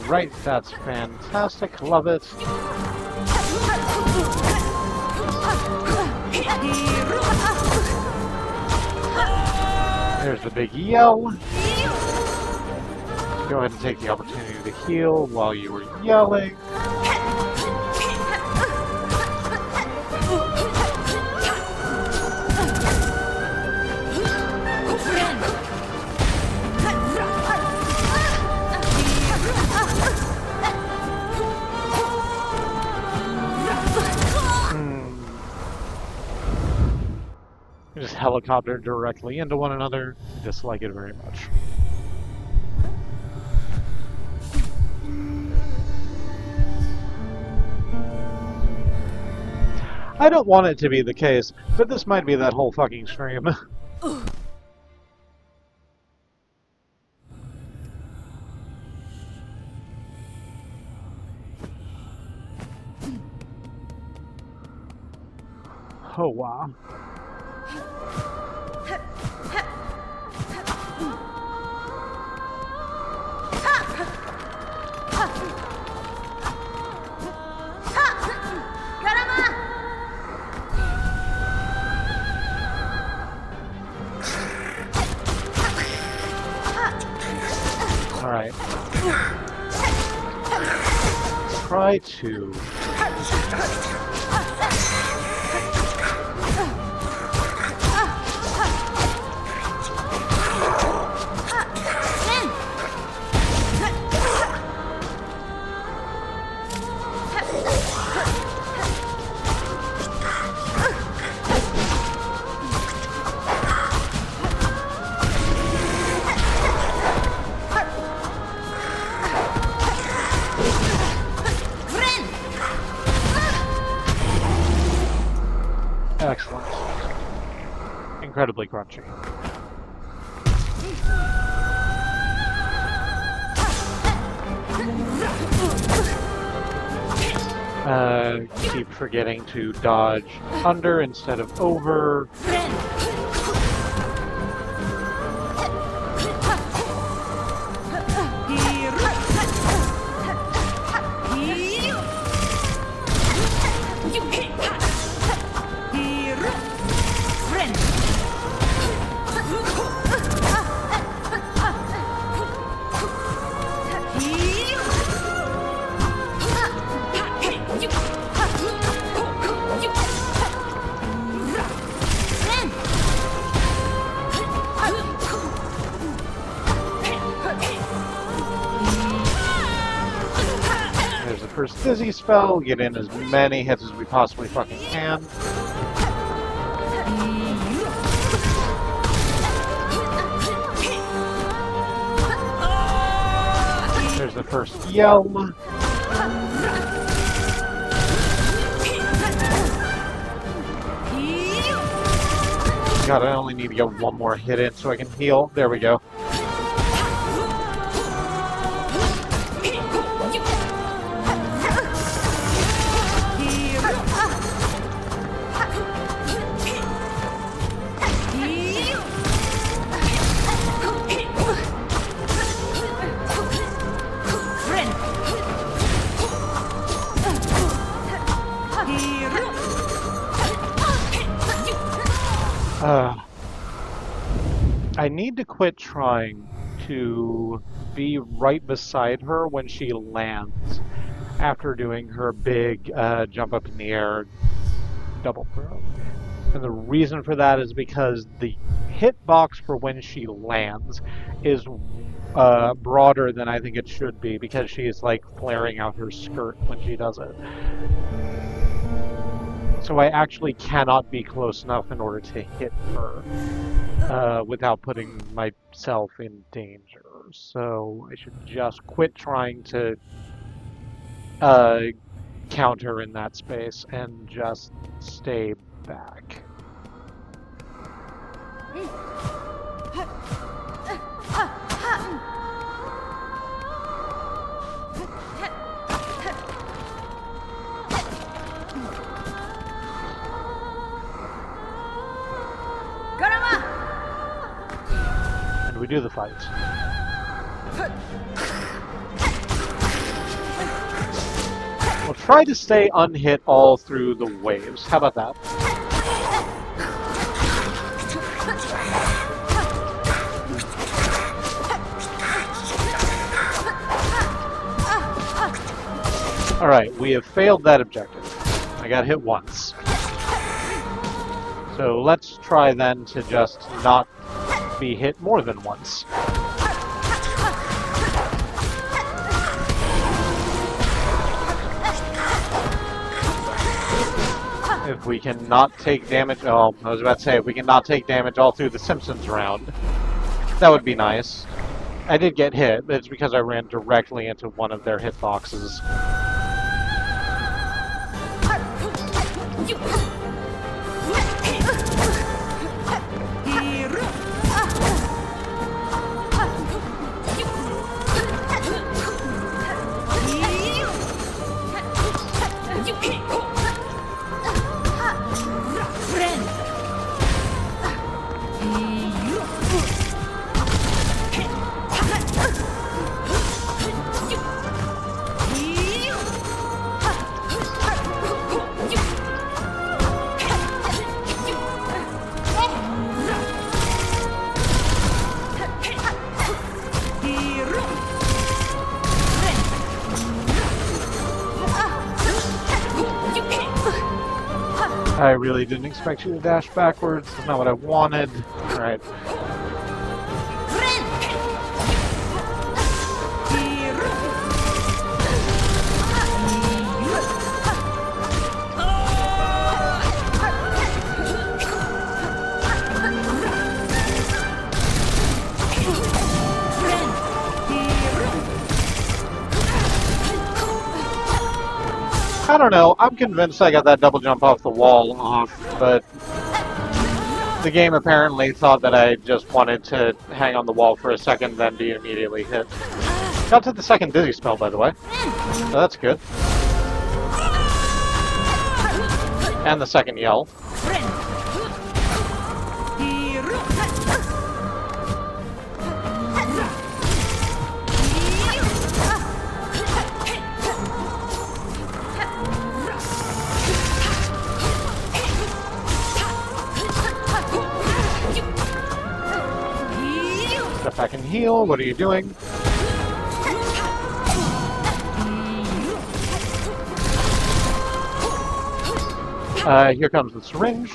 Right, that's fantastic. Love it. There's the big yell. Go ahead and take the opportunity to heal while you were yelling. Just helicopter directly into one another. I dislike it very much. I don't want it to be the case, but this might be that whole fucking stream. Oh, wow. All right. Try to... Excellent. Incredibly crunchy. Keep forgetting to dodge under instead of over. There's the first dizzy spell. Get in as many hits as we possibly fucking can. There's the first yell. God, I only need to get one more hit in so I can heal. There we go. I need to quit trying to be right beside her when she lands after doing her big jump up in the air double throw. And the reason for that is because the hitbox for when she lands is broader than I think it should be because she is like flaring out her skirt when she does it. So I actually cannot be close enough in order to hit her without putting myself in danger. So I should just quit trying to counter in that space and just stay back. And we do the fight. We'll try to stay unhit all through the waves. How about that? Alright, we have failed that objective. I got hit once. So let's try then to just not be hit more than once. If we can not take damage, oh, I was about to say, if we can not take damage all through the Simpsons round, that would be nice. I did get hit, but it's because I ran directly into one of their hitboxes. I really didn't expect you to dash backwards. That's not what I wanted. Alright. I don't know. I'm convinced I got that double jump off the wall off, but the game apparently thought that I just wanted to hang on the wall for a second, then be immediately hit. Got to the second dizzy spell, by the way. So that's good. And the second yell. Step back and heal. What are you doing? Here comes the syringe.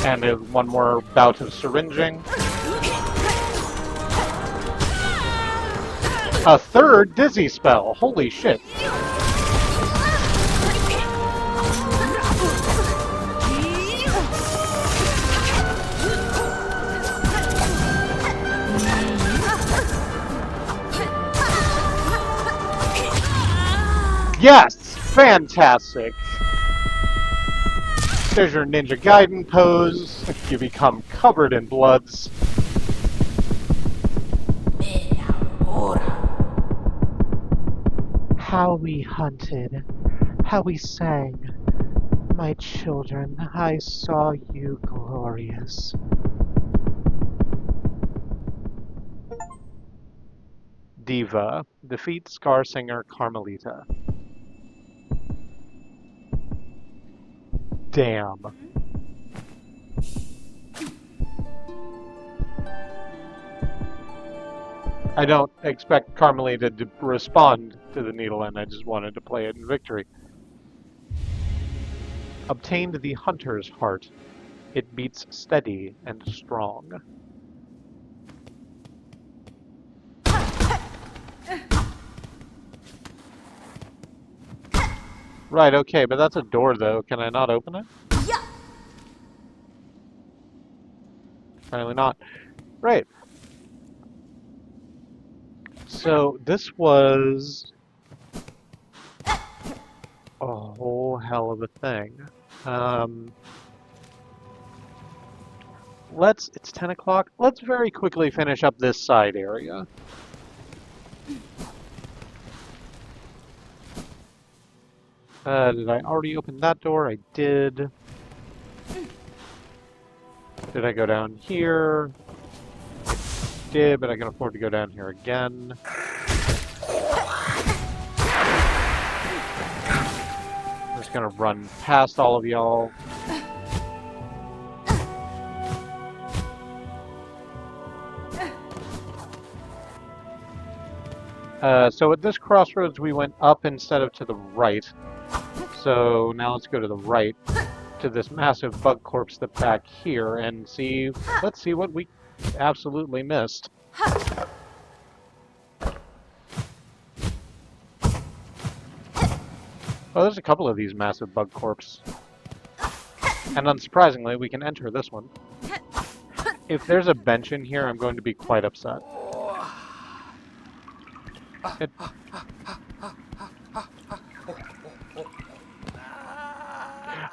And there's one more bout of syringing. A third dizzy spell. Holy shit. Yes! Fantastic! There's your Ninja Gaiden pose. You become covered in bloods. How we hunted. How we sang. My children, I saw you glorious. Diva. Defeat Scar Singer Carmelita. Damn. I don't expect Carmelita to respond to the needle, and I just wanted to play it in victory. Obtained the Hunter's Heart. It beats steady and strong. Right, okay, but that's a door, though. Can I not open it? Yeah. Apparently not. Right. So, this was a whole hell of a thing. It's 10 o'clock. Let's very quickly finish up this side area. Did I already open that door? I did. Did I go down here? I did, but I can afford to go down here again. I'm just gonna run past all of y'all. So at this crossroads we went up instead of to the right. So now let's go to the right, to this massive bug corpse that's back here, and see, let's see what we absolutely missed. Oh, there's a couple of these massive bug corpse. And unsurprisingly, we can enter this one. If there's a bench in here, I'm going to be quite upset.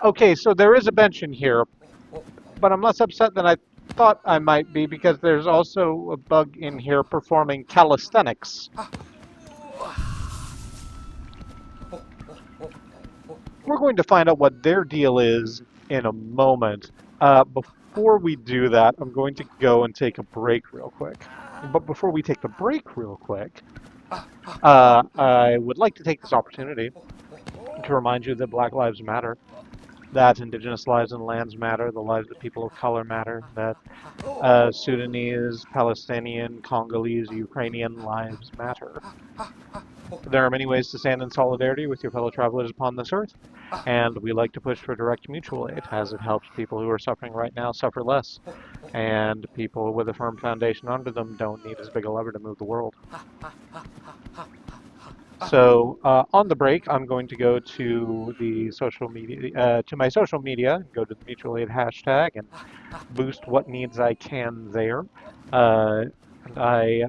Okay, so there is a bench in here, but I'm less upset than I thought I might be because there's also a bug in here performing calisthenics. We're going to find out what their deal is in a moment. Before we do that, I'm going to go and take a break real quick. But before we take the break real quick, I would like to take this opportunity to remind you that Black Lives Matter, that Indigenous lives and lands matter, the lives of people of color matter, that Sudanese, Palestinian, Congolese, Ukrainian lives matter. There are many ways to stand in solidarity with your fellow travelers upon this earth, and we like to push for direct mutual aid, as it helps people who are suffering right now suffer less, and people with a firm foundation under them don't need as big a lever to move the world. So on the break, I'm going to go to the social media, to my social media, go to the mutual aid hashtag, and boost what needs I can there. And I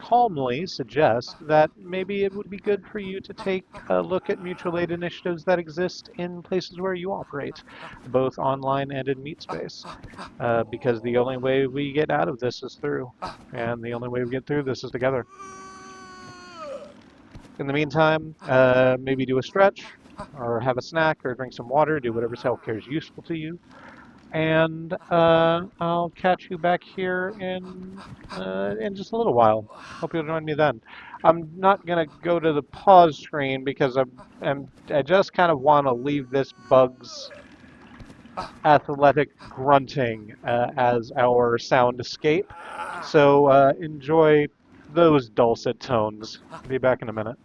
calmly suggest that maybe it would be good for you to take a look at mutual aid initiatives that exist in places where you operate, both online and in meet space, because the only way we get out of this is through, and the only way we get through this is together. In the meantime, maybe do a stretch, or have a snack, or drink some water, do whatever self-care is useful to you. And I'll catch you back here in just a little while. Hope you'll join me then. I'm not gonna go to the pause screen because I just kind of want to leave this bug's athletic grunting as our sound escape. So enjoy those dulcet tones. Be back in a minute.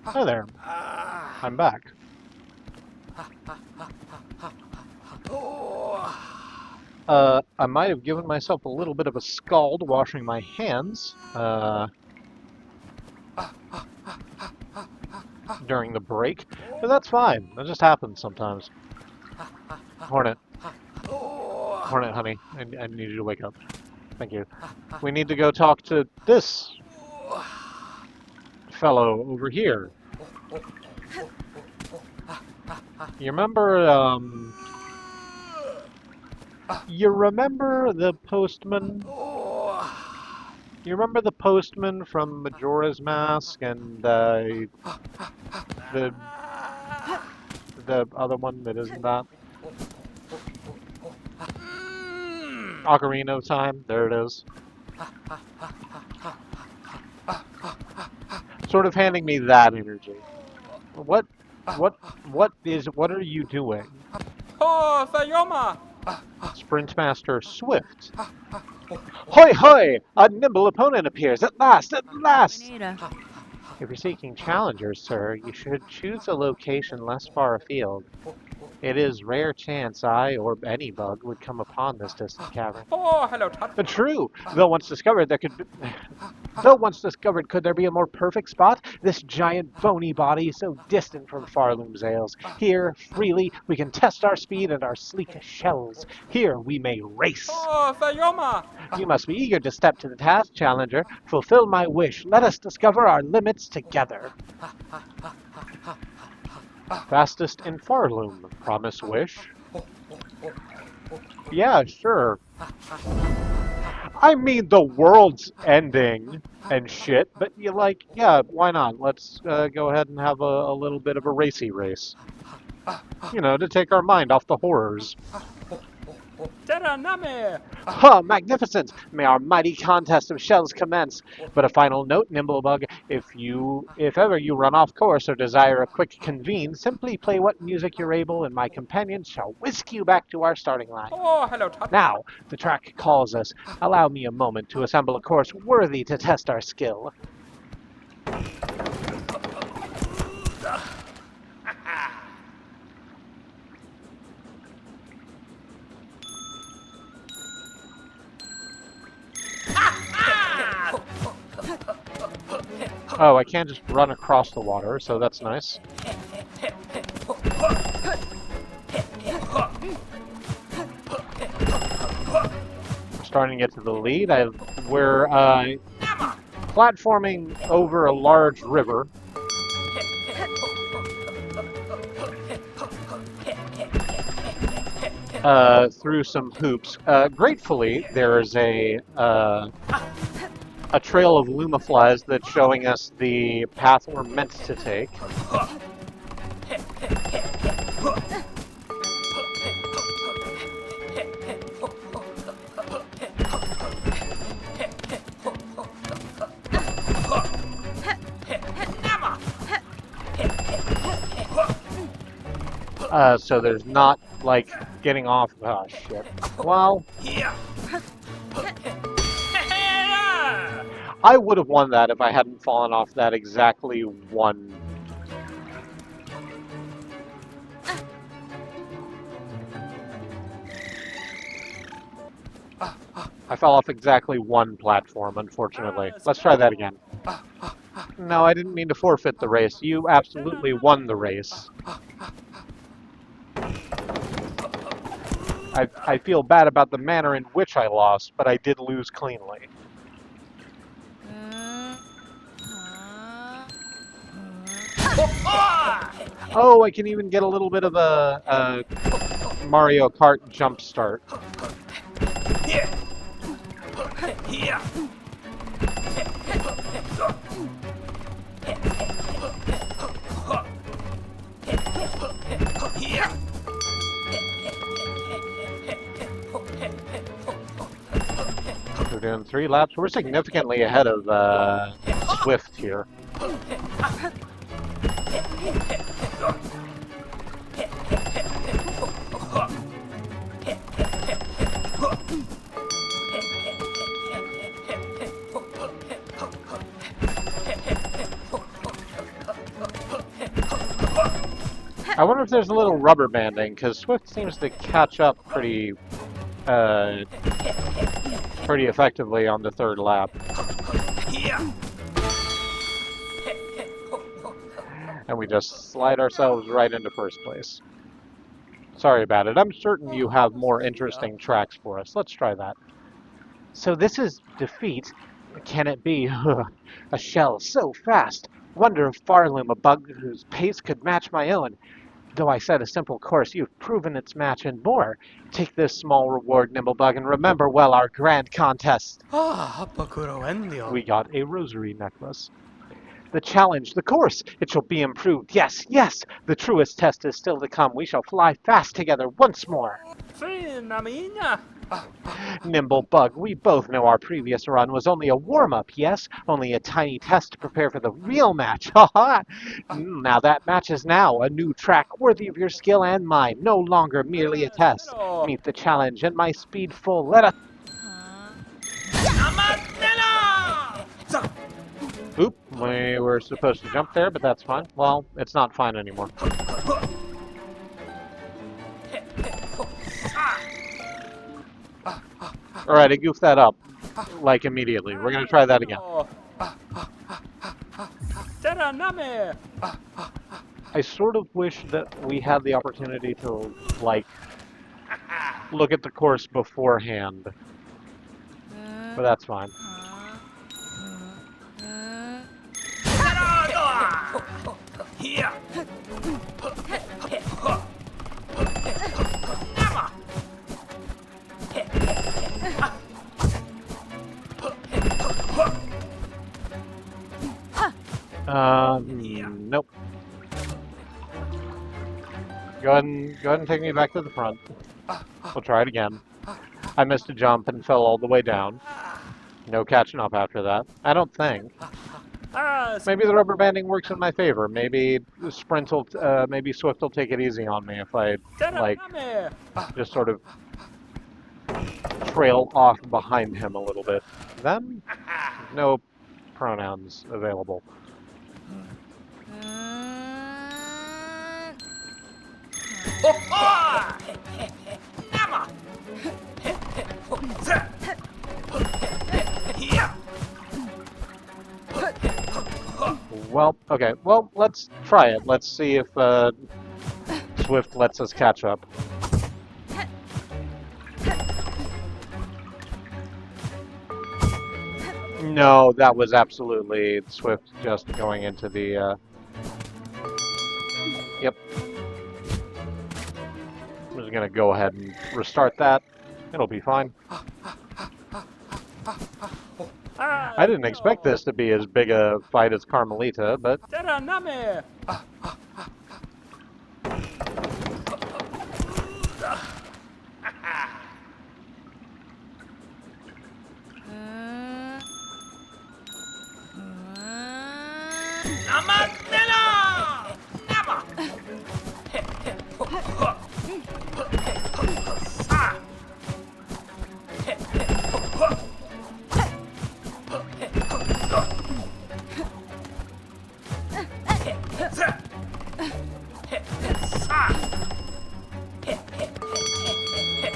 Hi there. I'm back. I might have given myself a little bit of a scald washing my hands during the break, but that's fine. That just happens sometimes. Hornet. Hornet, honey, I need you to wake up. Thank you. We need to go talk to this fellow over here. You remember, you remember the postman? You remember the postman from Majora's Mask and the other one that isn't that? Ocarina of Time. There it is. Sort of handing me that energy. What are you doing? Oh, Sayoma! Sprint Master Swift. Hoi hoi! A nimble opponent appears at last! At last! If you're seeking challengers, sir, you should choose a location less far afield. It is rare chance I or any bug would come upon this distant cavern. Oh, hello, Tut. But true, though once discovered could there be a more perfect spot? This giant bony body so distant from Farloom's ales. Here, freely, we can test our speed and our sleek shells. Here we may race. Oh, Sayoma! You must be eager to step to the task, challenger. Fulfill my wish. Let us discover our limits together. Fastest in Farloom. Promise wish. Yeah, sure. I mean, the world's ending and shit, but you like, yeah, why not? Let's go ahead and have a little bit of a racy race. You know, to take our mind off the horrors. Teraname! Ha! Magnificent! May our mighty contest of shells commence. But a final note, Nimblebug, if ever you run off course or desire a quick convene, simply play what music you're able, and my companions shall whisk you back to our starting line. Oh, hello, Tut. Now, the track calls us. Allow me a moment to assemble a course worthy to test our skill. Oh, I can't just run across the water, so that's nice. Starting to get to the lead. We're platforming over a large river. through some hoops. Gratefully, there's a trail of lumaflies that's showing us the path we're meant to take. So there's not, like, getting off. Oh, shit. Well, I would have won that if I hadn't fallen off that exactly one. I fell off exactly one platform, unfortunately. Let's try that again. No, I didn't mean to forfeit the race. You absolutely won the race. I feel bad about the manner in which I lost, but I did lose cleanly. Oh, I can even get a little bit of a Mario Kart jump start. We're doing 3 laps. We're significantly ahead of Swift here. I wonder if there's a little rubber banding, because Swift seems to catch up pretty effectively on the 3rd lap. And we just slide ourselves right into 1st place. Sorry about it. I'm certain you have more interesting tracks for us. Let's try that. So this is defeat. Can it be? A shell so fast. Wonder if Farloom, a bug whose pace could match my own. Though I set a simple course, you've proven its match and more. Take this small reward, Nimblebug, and remember well our grand contest. We got a rosary necklace. The challenge, the course, it shall be improved. Yes, yes, the truest test is still to come. We shall fly fast together once more. Nimblebug, we both know our previous run was only a warm-up, yes? Only a tiny test to prepare for the real match. Ha! Now that match is now a new track worthy of your skill and mine. No longer merely a test. Meet the challenge and my speed full. Let us... Oop, we were supposed to jump there, but that's fine. Well, it's not fine anymore. Alright, I goofed that up, like, immediately. We're gonna try that again. I sort of wish that we had the opportunity to, like, look at the course beforehand. But that's fine. Nope. Go ahead and take me back to the front. We'll try it again. I missed a jump and fell all the way down. No catching up after that. I don't think. Maybe the rubber banding works in my favor. Maybe maybe Swift will take it easy on me if I, like, just sort of trail off behind him a little bit. Them? No pronouns available. Well, okay. Well, let's try it. Let's see if Swift lets us catch up. No, that was absolutely Swift just going into the... Yep. just gonna go ahead and restart that. It'll be fine. I didn't expect this to be as big a fight as Carmelita, but Name.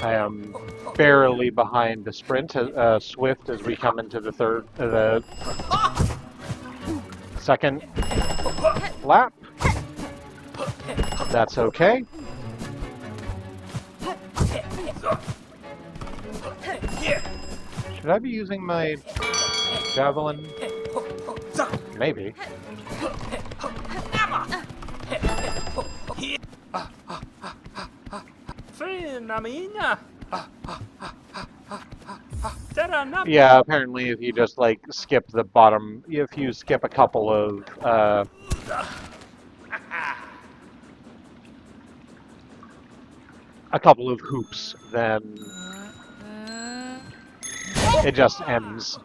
I am barely behind the sprint, Swift, as we come into the second lap. That's okay. Should I be using my javelin? Maybe. Yeah, apparently if you just like skip the bottom, if you skip a couple of hoops, then it just ends.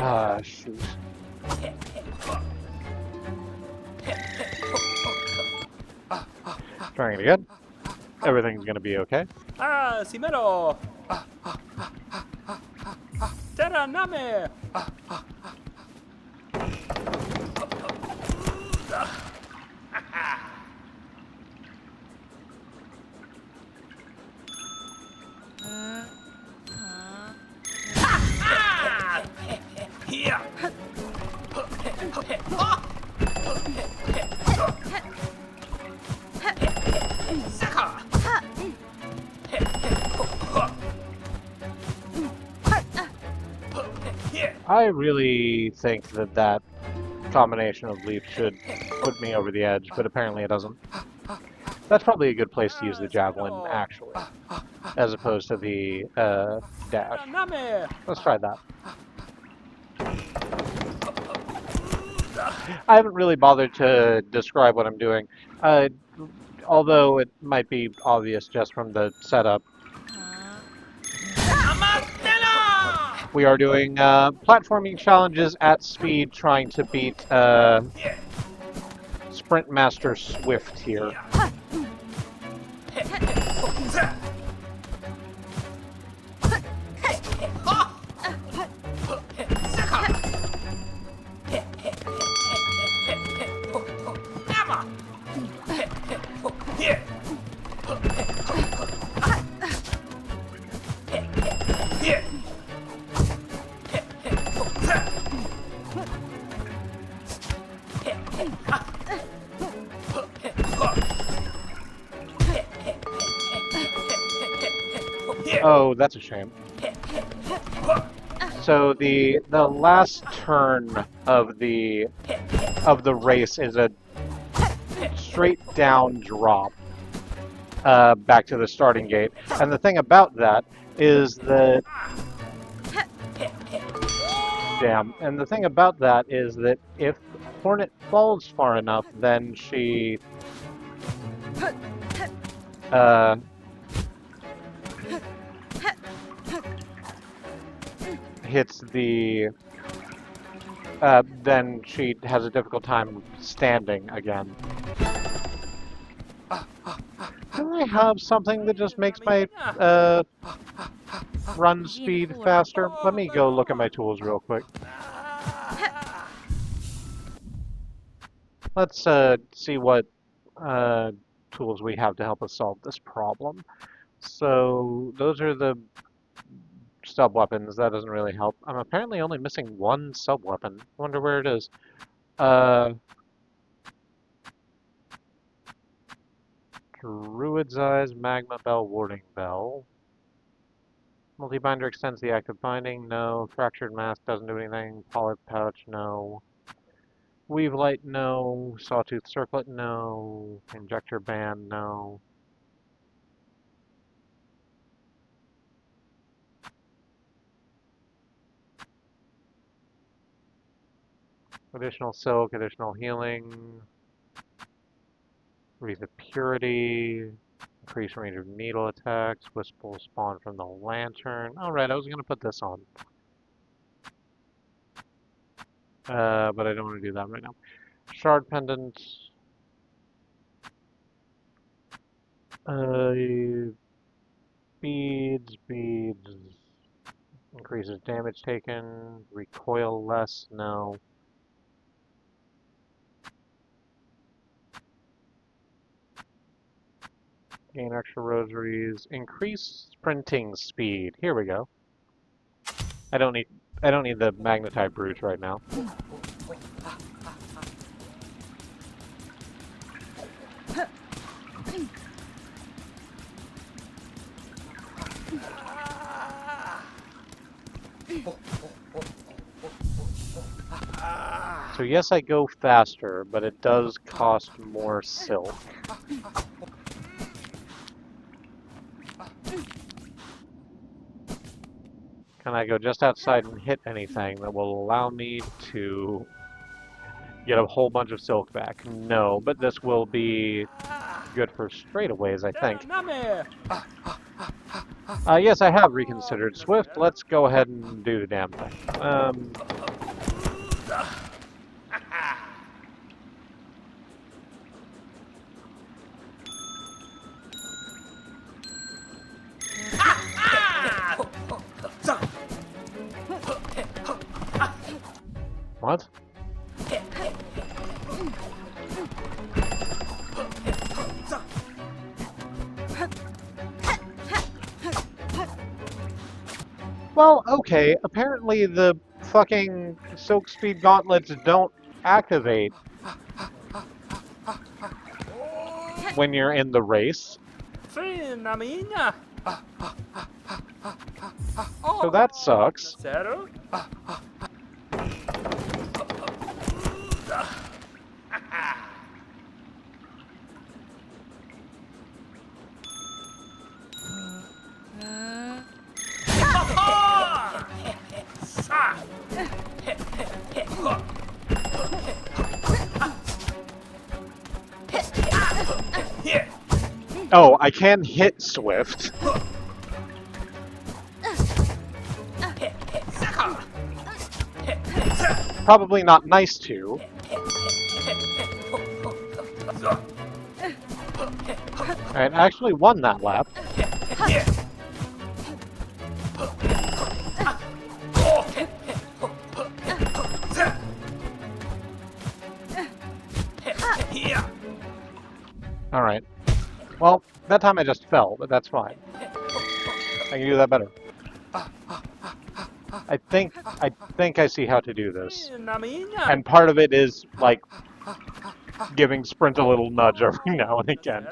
Ah, shoot. Trying it again. Everything's gonna be okay. Simero. Name. I really think that that combination of leap should put me over the edge, but apparently it doesn't. That's probably a good place to use the javelin, actually, as opposed to the dash. Let's try that. I haven't really bothered to describe what I'm doing, although it might be obvious just from the setup. We are doing platforming challenges at speed, trying to beat Sprint Master Swift here. Oh, that's a shame. So the last turn of the race is a straight down drop back to the starting gate, and the thing about that is that and the thing about that is that if Hornet falls far enough, then she hits the then she has a difficult time standing again. Do I have something that just makes my run speed faster? Let me go look at my tools real quick. Let's see what tools we have to help us solve this problem. So those are the sub-weapons. That doesn't really help. I'm apparently only missing one sub-weapon. Wonder where it is. Druid's Eyes, Magma Bell, Warding Bell. Multi-binder extends the active binding, no. Fractured Mask doesn't do anything. Polyp Pouch, no. Weave Light, no. Sawtooth Circlet, no. Injector Band, no. Additional Silk, additional Healing. Wreath of Purity. Increase range of needle attacks. Wistful Spawn from the Lantern. Alright, I was going to put this on. But I don't want to do that right now. Shard Pendant. Beads. Increases damage taken. Recoil less, no. Gain extra rosaries. Increase sprinting speed. Here we go. I don't need the magnetite brooch right now. So yes, I go faster, but it does cost more silk. Can I go just outside and hit anything that will allow me to get a whole bunch of silk back? No, but this will be good for straightaways, I think. Yes, I have reconsidered Swift. Let's go ahead and do the damn thing. What? Well, okay, apparently the fucking Silk Speed Gauntlets don't activate when you're in the race. So that sucks. Oh, I can hit Swift. Probably not nice to. I actually won that lap. Alright. Well, that time I just fell, but that's fine. I can do that better. I think I see how to do this. And part of it is, like, giving Sprint a little nudge every now and again.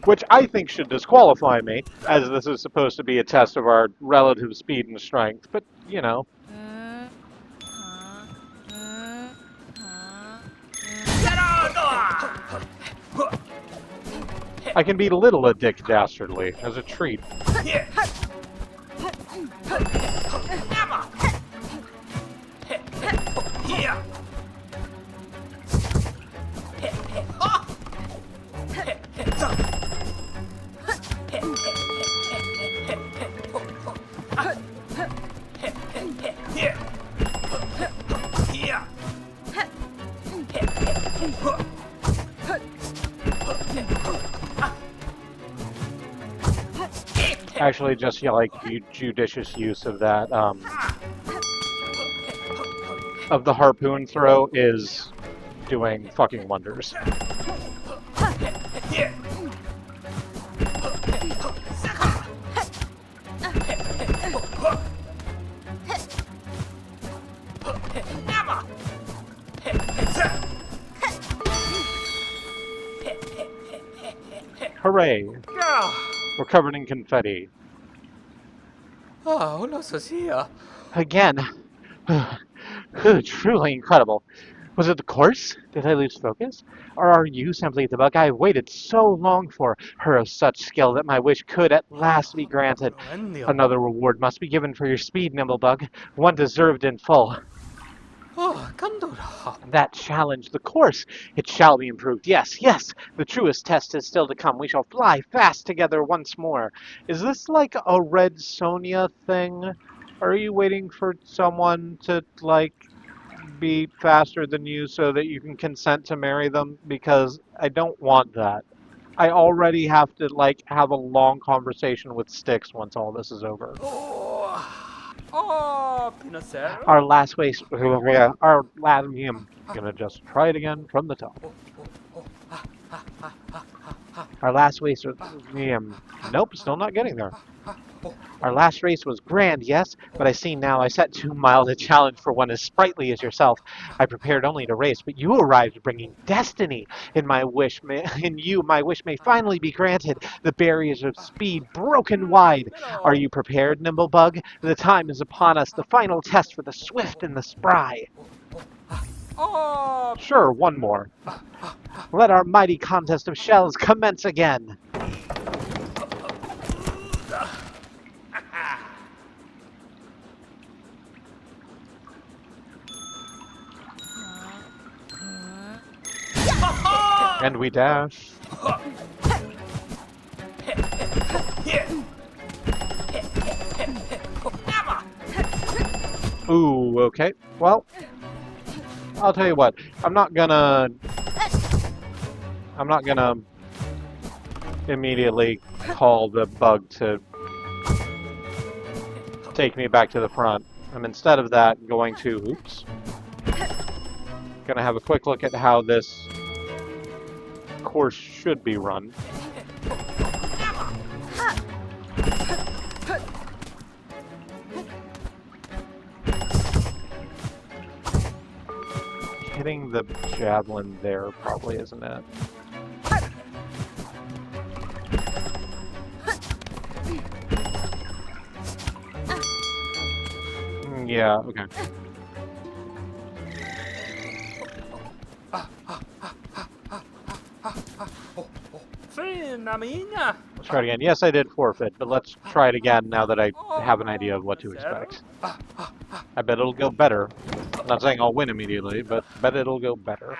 Which I think should disqualify me, as this is supposed to be a test of our relative speed and strength, but, you know. I can be little a dick dastardly, as a treat. Actually, just like judicious use of that, of the harpoon throw is doing fucking wonders. Hooray! Ah, We're covered in confetti. uno sia. Again. Truly incredible. Was it the course? Did I lose focus? Or are you simply the bug I have waited so long for? Her of such skill that my wish could at last be granted. Endio. Another reward must be given for your speed, Nimblebug. One deserved in full. Oh, Kandora. That challenge, the course, it shall be improved. Yes, yes, the truest test is still to come. We shall fly fast together once more. Is this like a Red Sonja thing? Are you waiting for someone to, like, be faster than you so that you can consent to marry them? Because I don't want that. I already have to, like, have a long conversation with Styx once all this is over. Oh, Pinocero. Our last race, I'm gonna just try it again from the top. Our last race was, nope, still not getting there. Our last race was grand, yes, but I see now I set too mild a challenge for one as sprightly as yourself. I prepared only to race, but you arrived bringing destiny. In my wish, my wish may finally be granted. The barriers of speed broken wide. Are you prepared, Nimblebug? The time is upon us. The final test for the swift and the spry. Oh, Sure, one more. Let our mighty contest of shells commence again. And we dash. Ooh, okay. Well, I'll tell you what. I'm not gonna immediately call the bug to take me back to the front. I'm instead of that going to, gonna have a quick look at how this course should be run. Hitting the javelin there probably isn't it. Yeah, okay. Fina minha. Let's try it again. Yes, I did forfeit, but let's try it again now that I have an idea of what to expect. I bet it'll go better. I'm not saying I'll win immediately, but I bet it'll go better.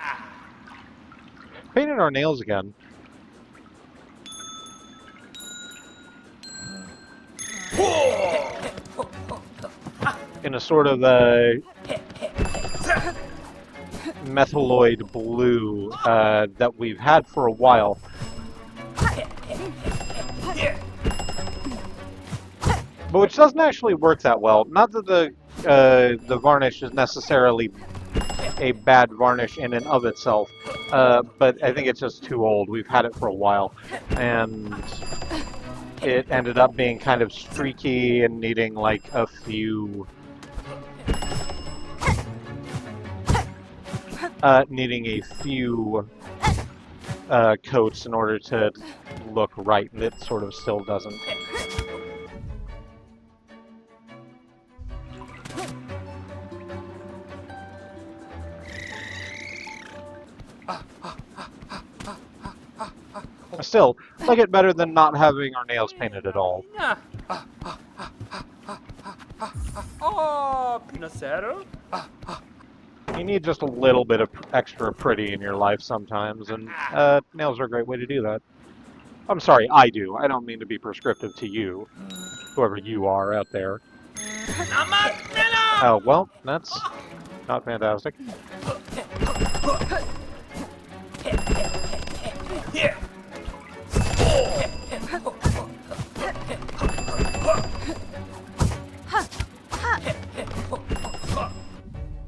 Painted our nails again. In a sort of metalloid blue that we've had for a while. But which doesn't actually work that well. Not that the varnish is necessarily a bad varnish in and of itself, but I think it's just too old. We've had it for a while, and it ended up being kind of streaky and needing like a few coats in order to look right, and it sort of still doesn't. Still, like it better than not having our nails painted at all. Oh, Pinocero. You need just a little bit of extra pretty in your life sometimes, and nails are a great way to do that. I'm sorry, I do. I don't mean to be prescriptive to you, whoever you are out there. Oh, well, that's not fantastic.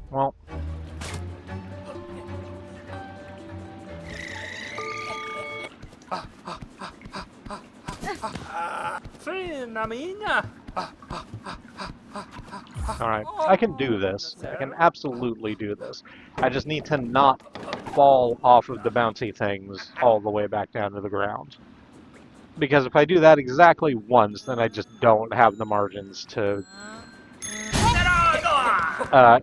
Well, Fina minha. alright, I can do this. I can absolutely do this. I just need to not fall off of the bouncy things all the way back down to the ground. Because if I do that exactly once, then I just don't have the margins to,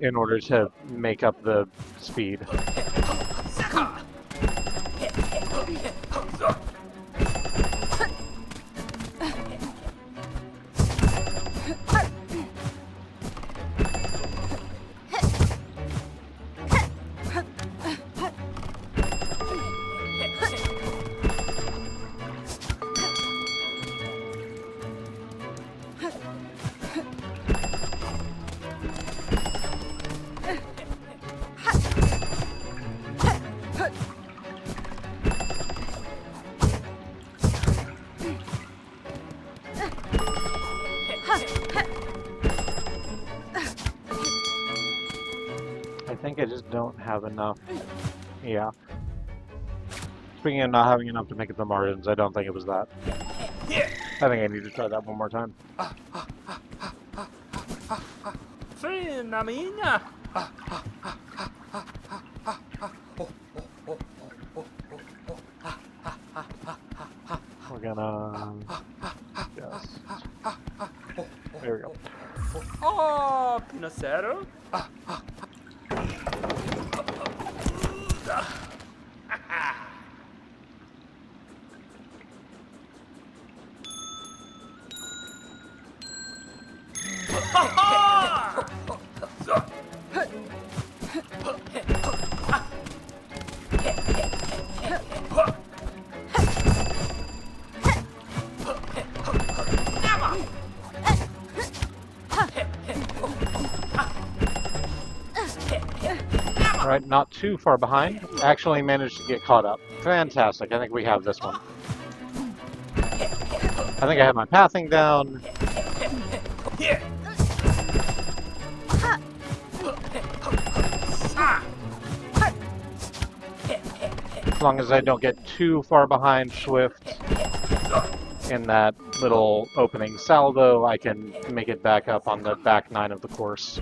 in order to make up the speed. I think I just don't have enough. Yeah. Speaking of not having enough to make up the margins, I don't think it was that. I think I need to try that one more time. Fina minha. We're gonna just... There we go. Oh, Pinocero. Alright, not too far behind. Actually managed to get caught up. Fantastic. I think we have this one. I think I have my pathing down. As long as I don't get too far behind Swift in that little opening salvo, I can make it back up on the back 9 of the course.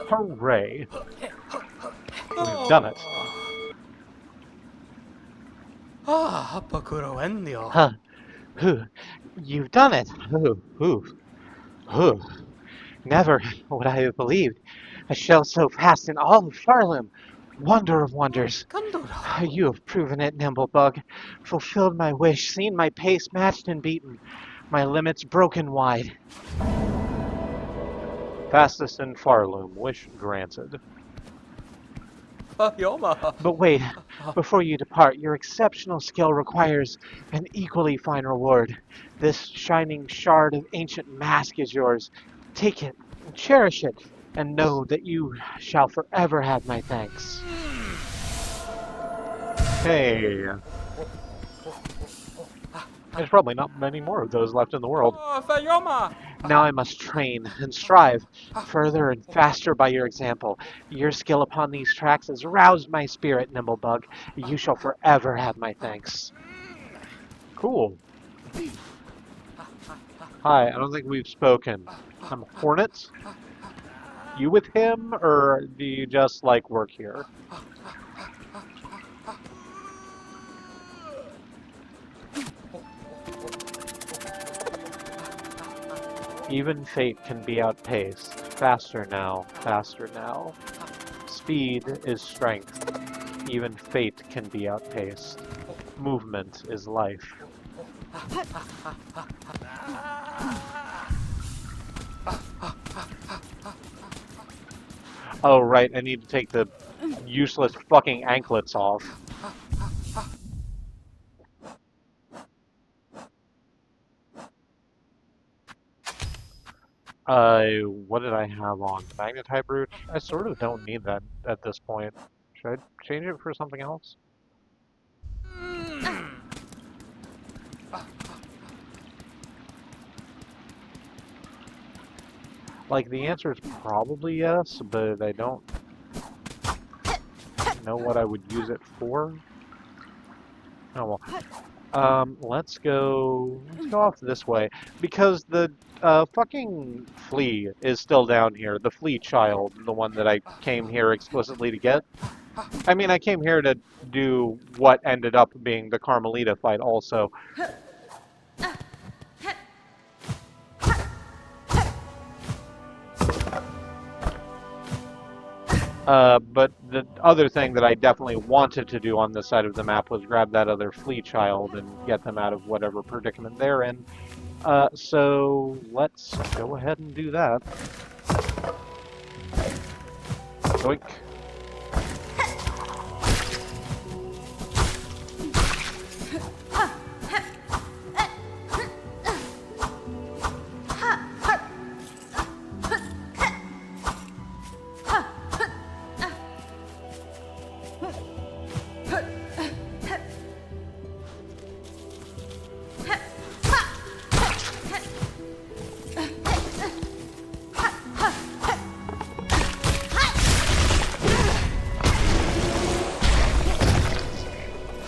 Hooray! We've done it. Ah, Pakuro Endio. Huh. Whew. You've done it. Whew. Whew. Whew. Never would I have believed a shell so fast in all of Farlam. Wonder of wonders. Kandora. You have proven it, Nimblebug. Fulfilled my wish, seen my pace matched and beaten. My limits broken wide. Fastest in Farloom, wish granted. Yoma. But wait, before you depart, your exceptional skill requires an equally fine reward. This shining shard of ancient mask is yours. Take it, cherish it, and know that you shall forever have my thanks. Hey. There's probably not many more of those left in the world. Oh, Fayoma. Now I must train and strive further and faster by your example. Your skill upon these tracks has roused my spirit, Nimblebug. You shall forever have my thanks. Cool. Hi, I don't think we've spoken. I'm Hornet. You with him, or do you just, like, work here? Even fate can be outpaced. Faster now, faster now. Speed is strength. Even fate can be outpaced. Movement is life. Oh, right, I need to take the useless fucking anklets off. What did I have on? Magnetite Brute? I sort of don't need that at this point. Should I change it for something else? Like, the answer is probably yes, but I don't know what I would use it for. Oh well. Let's go off this way because the fucking flea is still down here. The flea child, the one that I came here explicitly to get. I mean, I came here to do what ended up being the Carmelita fight also. But the other thing that I definitely wanted to do on this side of the map was grab that other flea child and get them out of whatever predicament they're in. So let's go ahead and do that. Oink.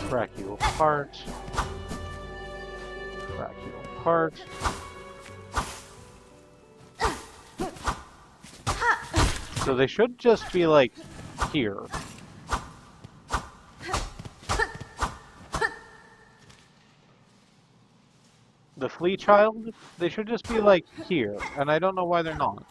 Crack you apart. Crack you apart. So they should just be like here. The flea child, they should just be like here, and I don't know why they're not.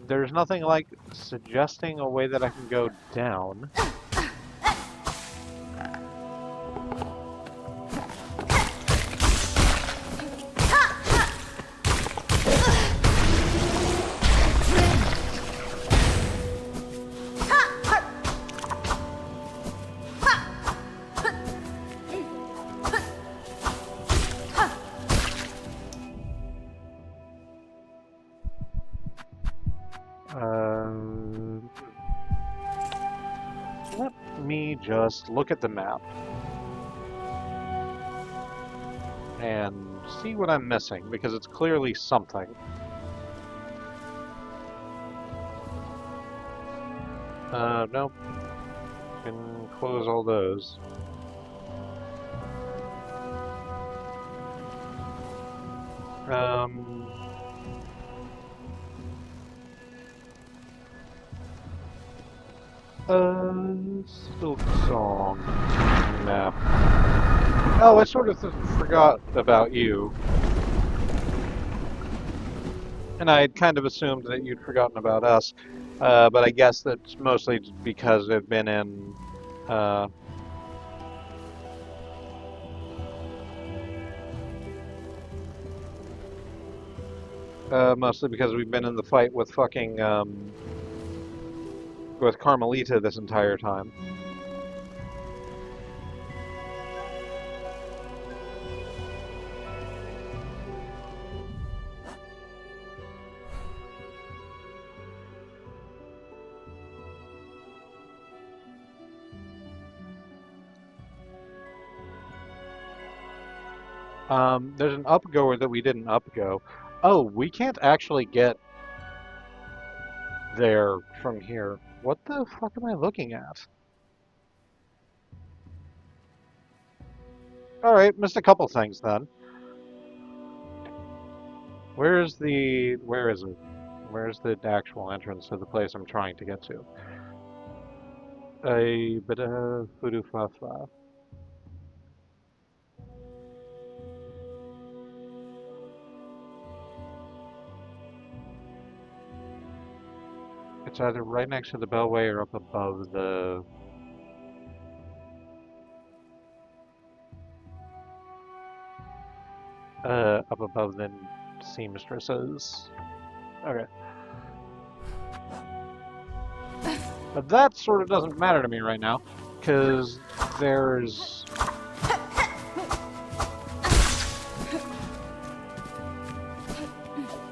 There's nothing like suggesting a way that I can go down. Let me just look at the map and see what I'm missing, because it's clearly something. Nope. Can close all those. Silksong map. Oh, I sort of forgot about you. And I had kind of assumed that you'd forgotten about us. But I guess that's mostly because they've been in, mostly because we've been in the fight with fucking, with Carmelita this entire time. There's an upgoer that we didn't upgo. Oh, we can't actually get there from here. What the fuck am I looking at? Alright, missed a couple things then. Where is it? Where's the actual entrance to the place I'm trying to get to? A bit of voodoo fa fa. It's either right next to the bellway or up above the... up above the seamstresses. Okay. But that sort of doesn't matter to me right now, because there's...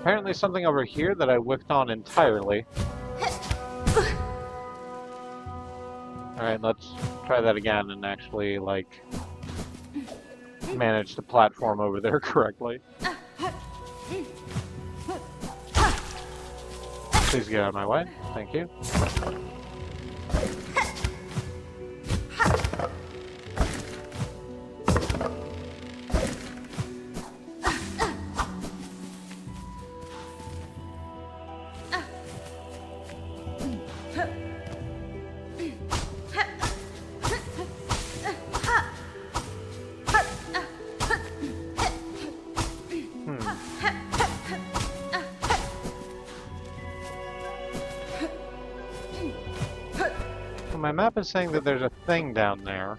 apparently something over here that I whiffed on entirely. Alright, let's try that again and actually, like, manage to platform over there correctly. Please get out of my way. Thank you. my map is saying that there's a thing down there.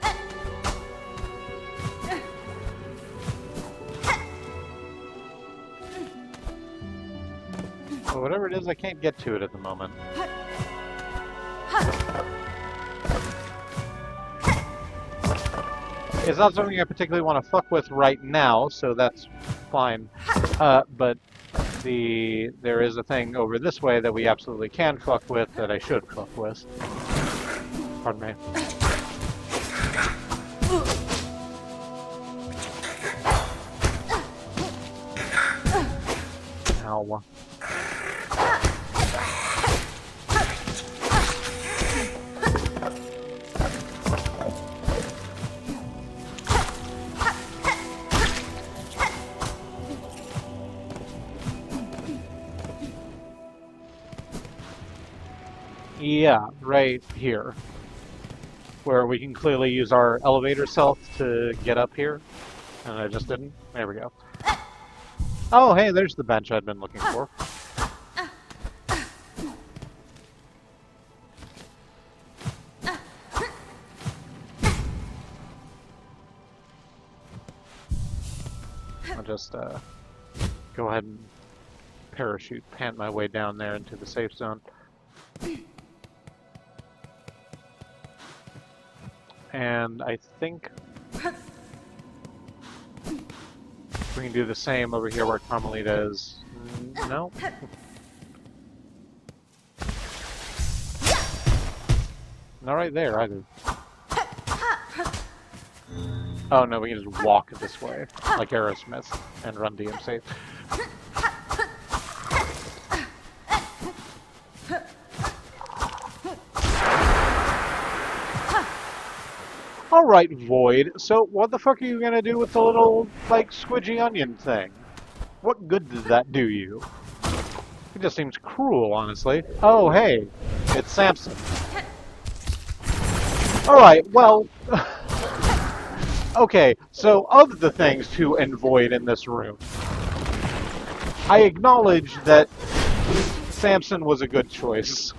But whatever it is, I can't get to it at the moment. It's not something I particularly want to fuck with right now, so that's fine. But there is a thing over this way that we absolutely can fuck with that I should fuck with. Pardon me. Ow. Yeah, right here. Where we can clearly use our elevator self to get up here. And I just didn't. There we go. Oh, hey, there's the bench I'd been looking for. I'll just go ahead and parachute, pant my way down there into the safe zone. And I think we can do the same over here where Carmelita is. No? Not right there either. Oh no, we can just walk this way, like Aerosmith, and Run DMC. Alright, Void, so what the fuck are you gonna do with the little, like, squidgy onion thing? What good does that do you? It just seems cruel, honestly. Oh, hey, it's Samson. Alright, well... okay, so of the things to avoid in this room, I acknowledge that Samson was a good choice.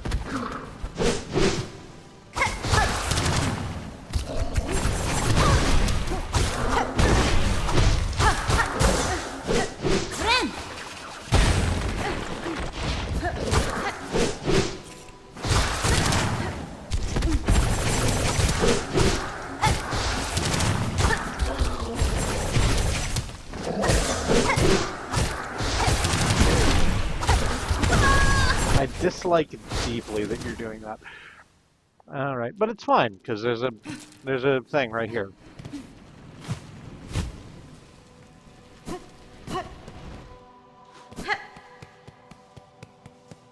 I dislike deeply that you're doing that. All right, but it's fine because there's a thing right here.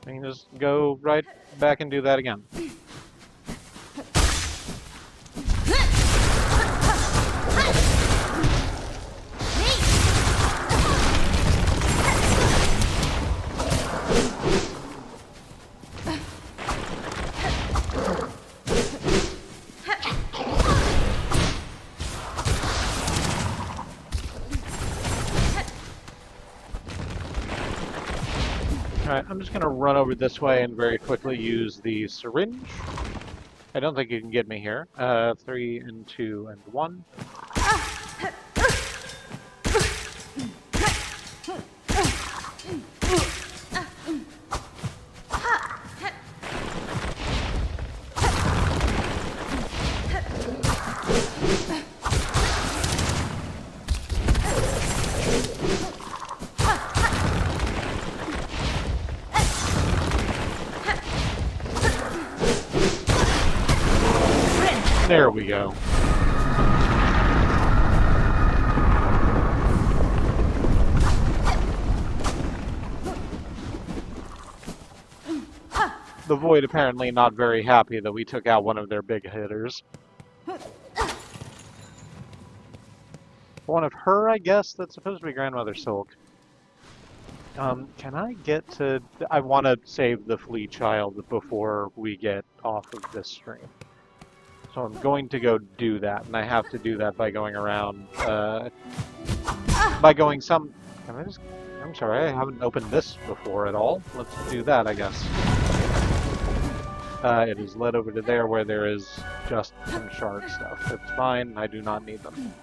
We can just go right back and do that again. Alright, I'm just going to run over this way and very quickly use the syringe. I don't think you can get me here. 3 and 2 and 1. There we go. The Void apparently not very happy that we took out one of their big hitters. One of her, I guess? That's supposed to be Grandmother Silk. Can I get to... I want to save the flea child before we get off of this stream. So I'm going to go do that, and I have to do that by going around, by going some... Can I just... I'm sorry, I haven't opened this before at all. Let's do that, I guess. It is led over to there where there is just some shard stuff. It's fine, I do not need them.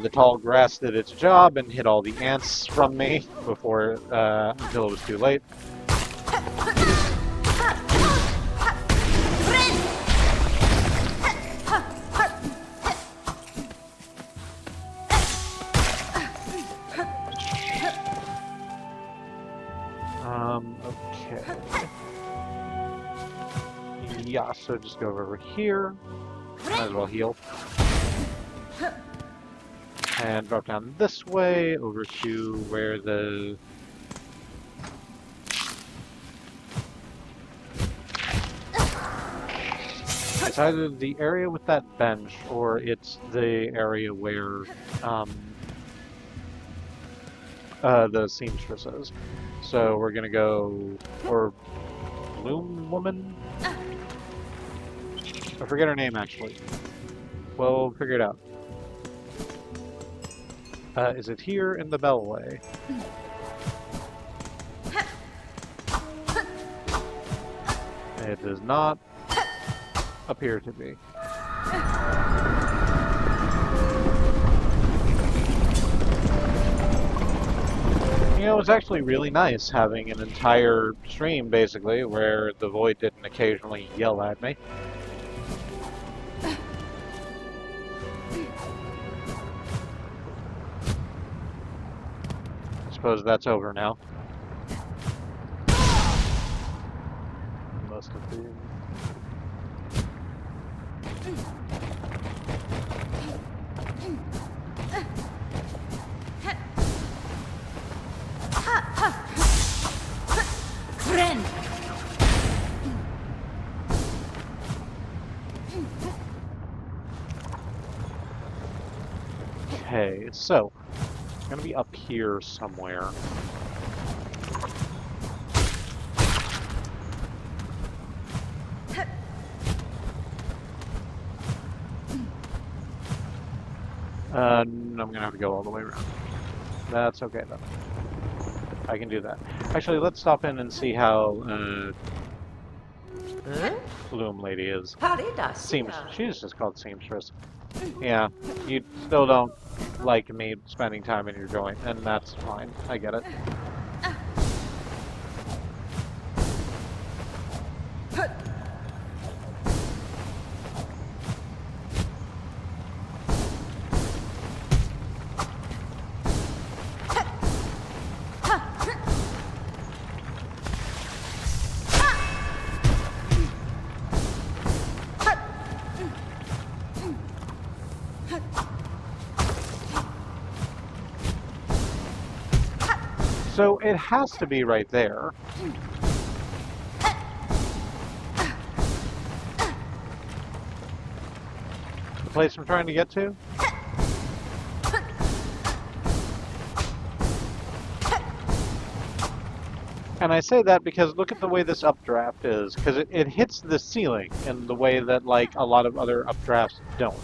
The tall grass did its job and hit all the ants from me before, until it was too late. Okay. Yeah, so just go over here. Might as well heal. And drop down this way, over to where the... It's either the area with that bench, or it's the area where, the seamstress is. So we're gonna go... or... Loom Woman? I forget her name, actually. We'll figure it out. Is it here in the Bellway? It does not appear to be. You know, it's actually really nice having an entire stream, basically, where the Void didn't occasionally yell at me. Suppose that's over now. Must have been. Okay, so it's gonna be up here somewhere. I'm gonna have to go all the way around. That's okay though. I can do that. Actually, let's stop in and see how Loom Lady is. She's just called Seamstress. Yeah, you still don't like me spending time in your joint, and that's fine. I get it. So it has to be right there. The place I'm trying to get to? And I say that because look at the way this updraft is, because it hits the ceiling in the way that, like, a lot of other updrafts don't.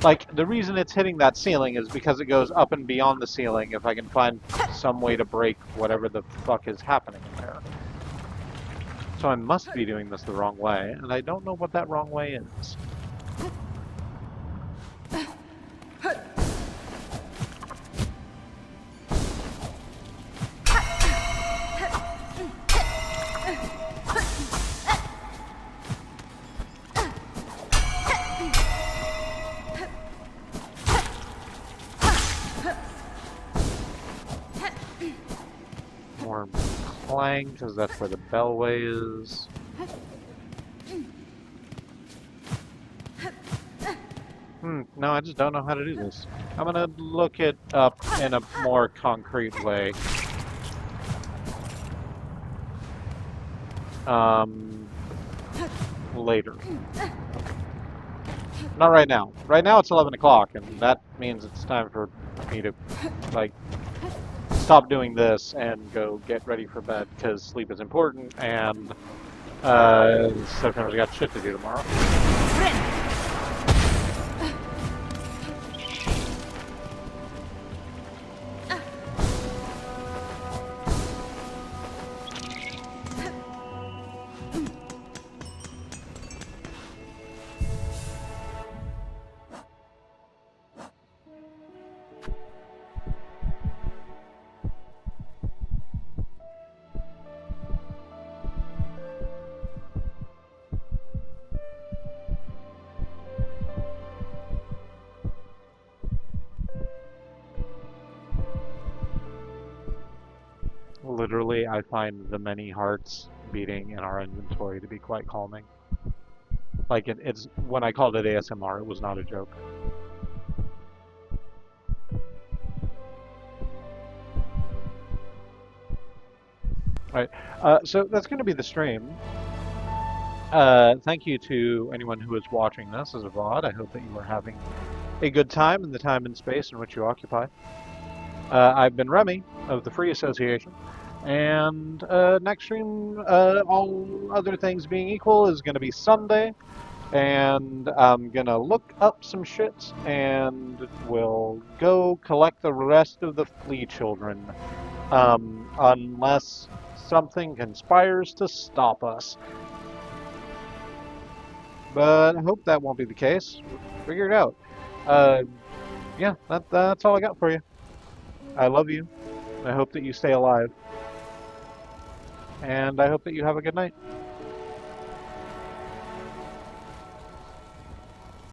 Like, the reason it's hitting that ceiling is because it goes up and beyond the ceiling if I can find some way to break whatever the fuck is happening in there. So I must be doing this the wrong way, and I don't know what that wrong way is. More clang, because that's where the bellway is. No, I just don't know how to do this. I'm gonna look it up in a more concrete way. Later. Not right now. Right now it's 11 o'clock, and that means it's time for me to, like, stop doing this and go get ready for bed, because sleep is important, and September's got shit to do tomorrow. Literally, I find the many hearts beating in our inventory to be quite calming. Like, it's when I called it ASMR, it was not a joke. Alright, so that's going to be the stream. Thank you to anyone who is watching this as a VOD. I hope that you are having a good time in the time and space in which you occupy. I've been Remy of the Free Association, and next stream, all other things being equal, is going to be Sunday, and I'm going to look up some shit, and we'll go collect the rest of the flea children, unless something conspires to stop us. But I hope that won't be the case. We'll figure it out. Yeah, that's all I got for you. I love you. I hope that you stay alive. And I hope that you have a good night.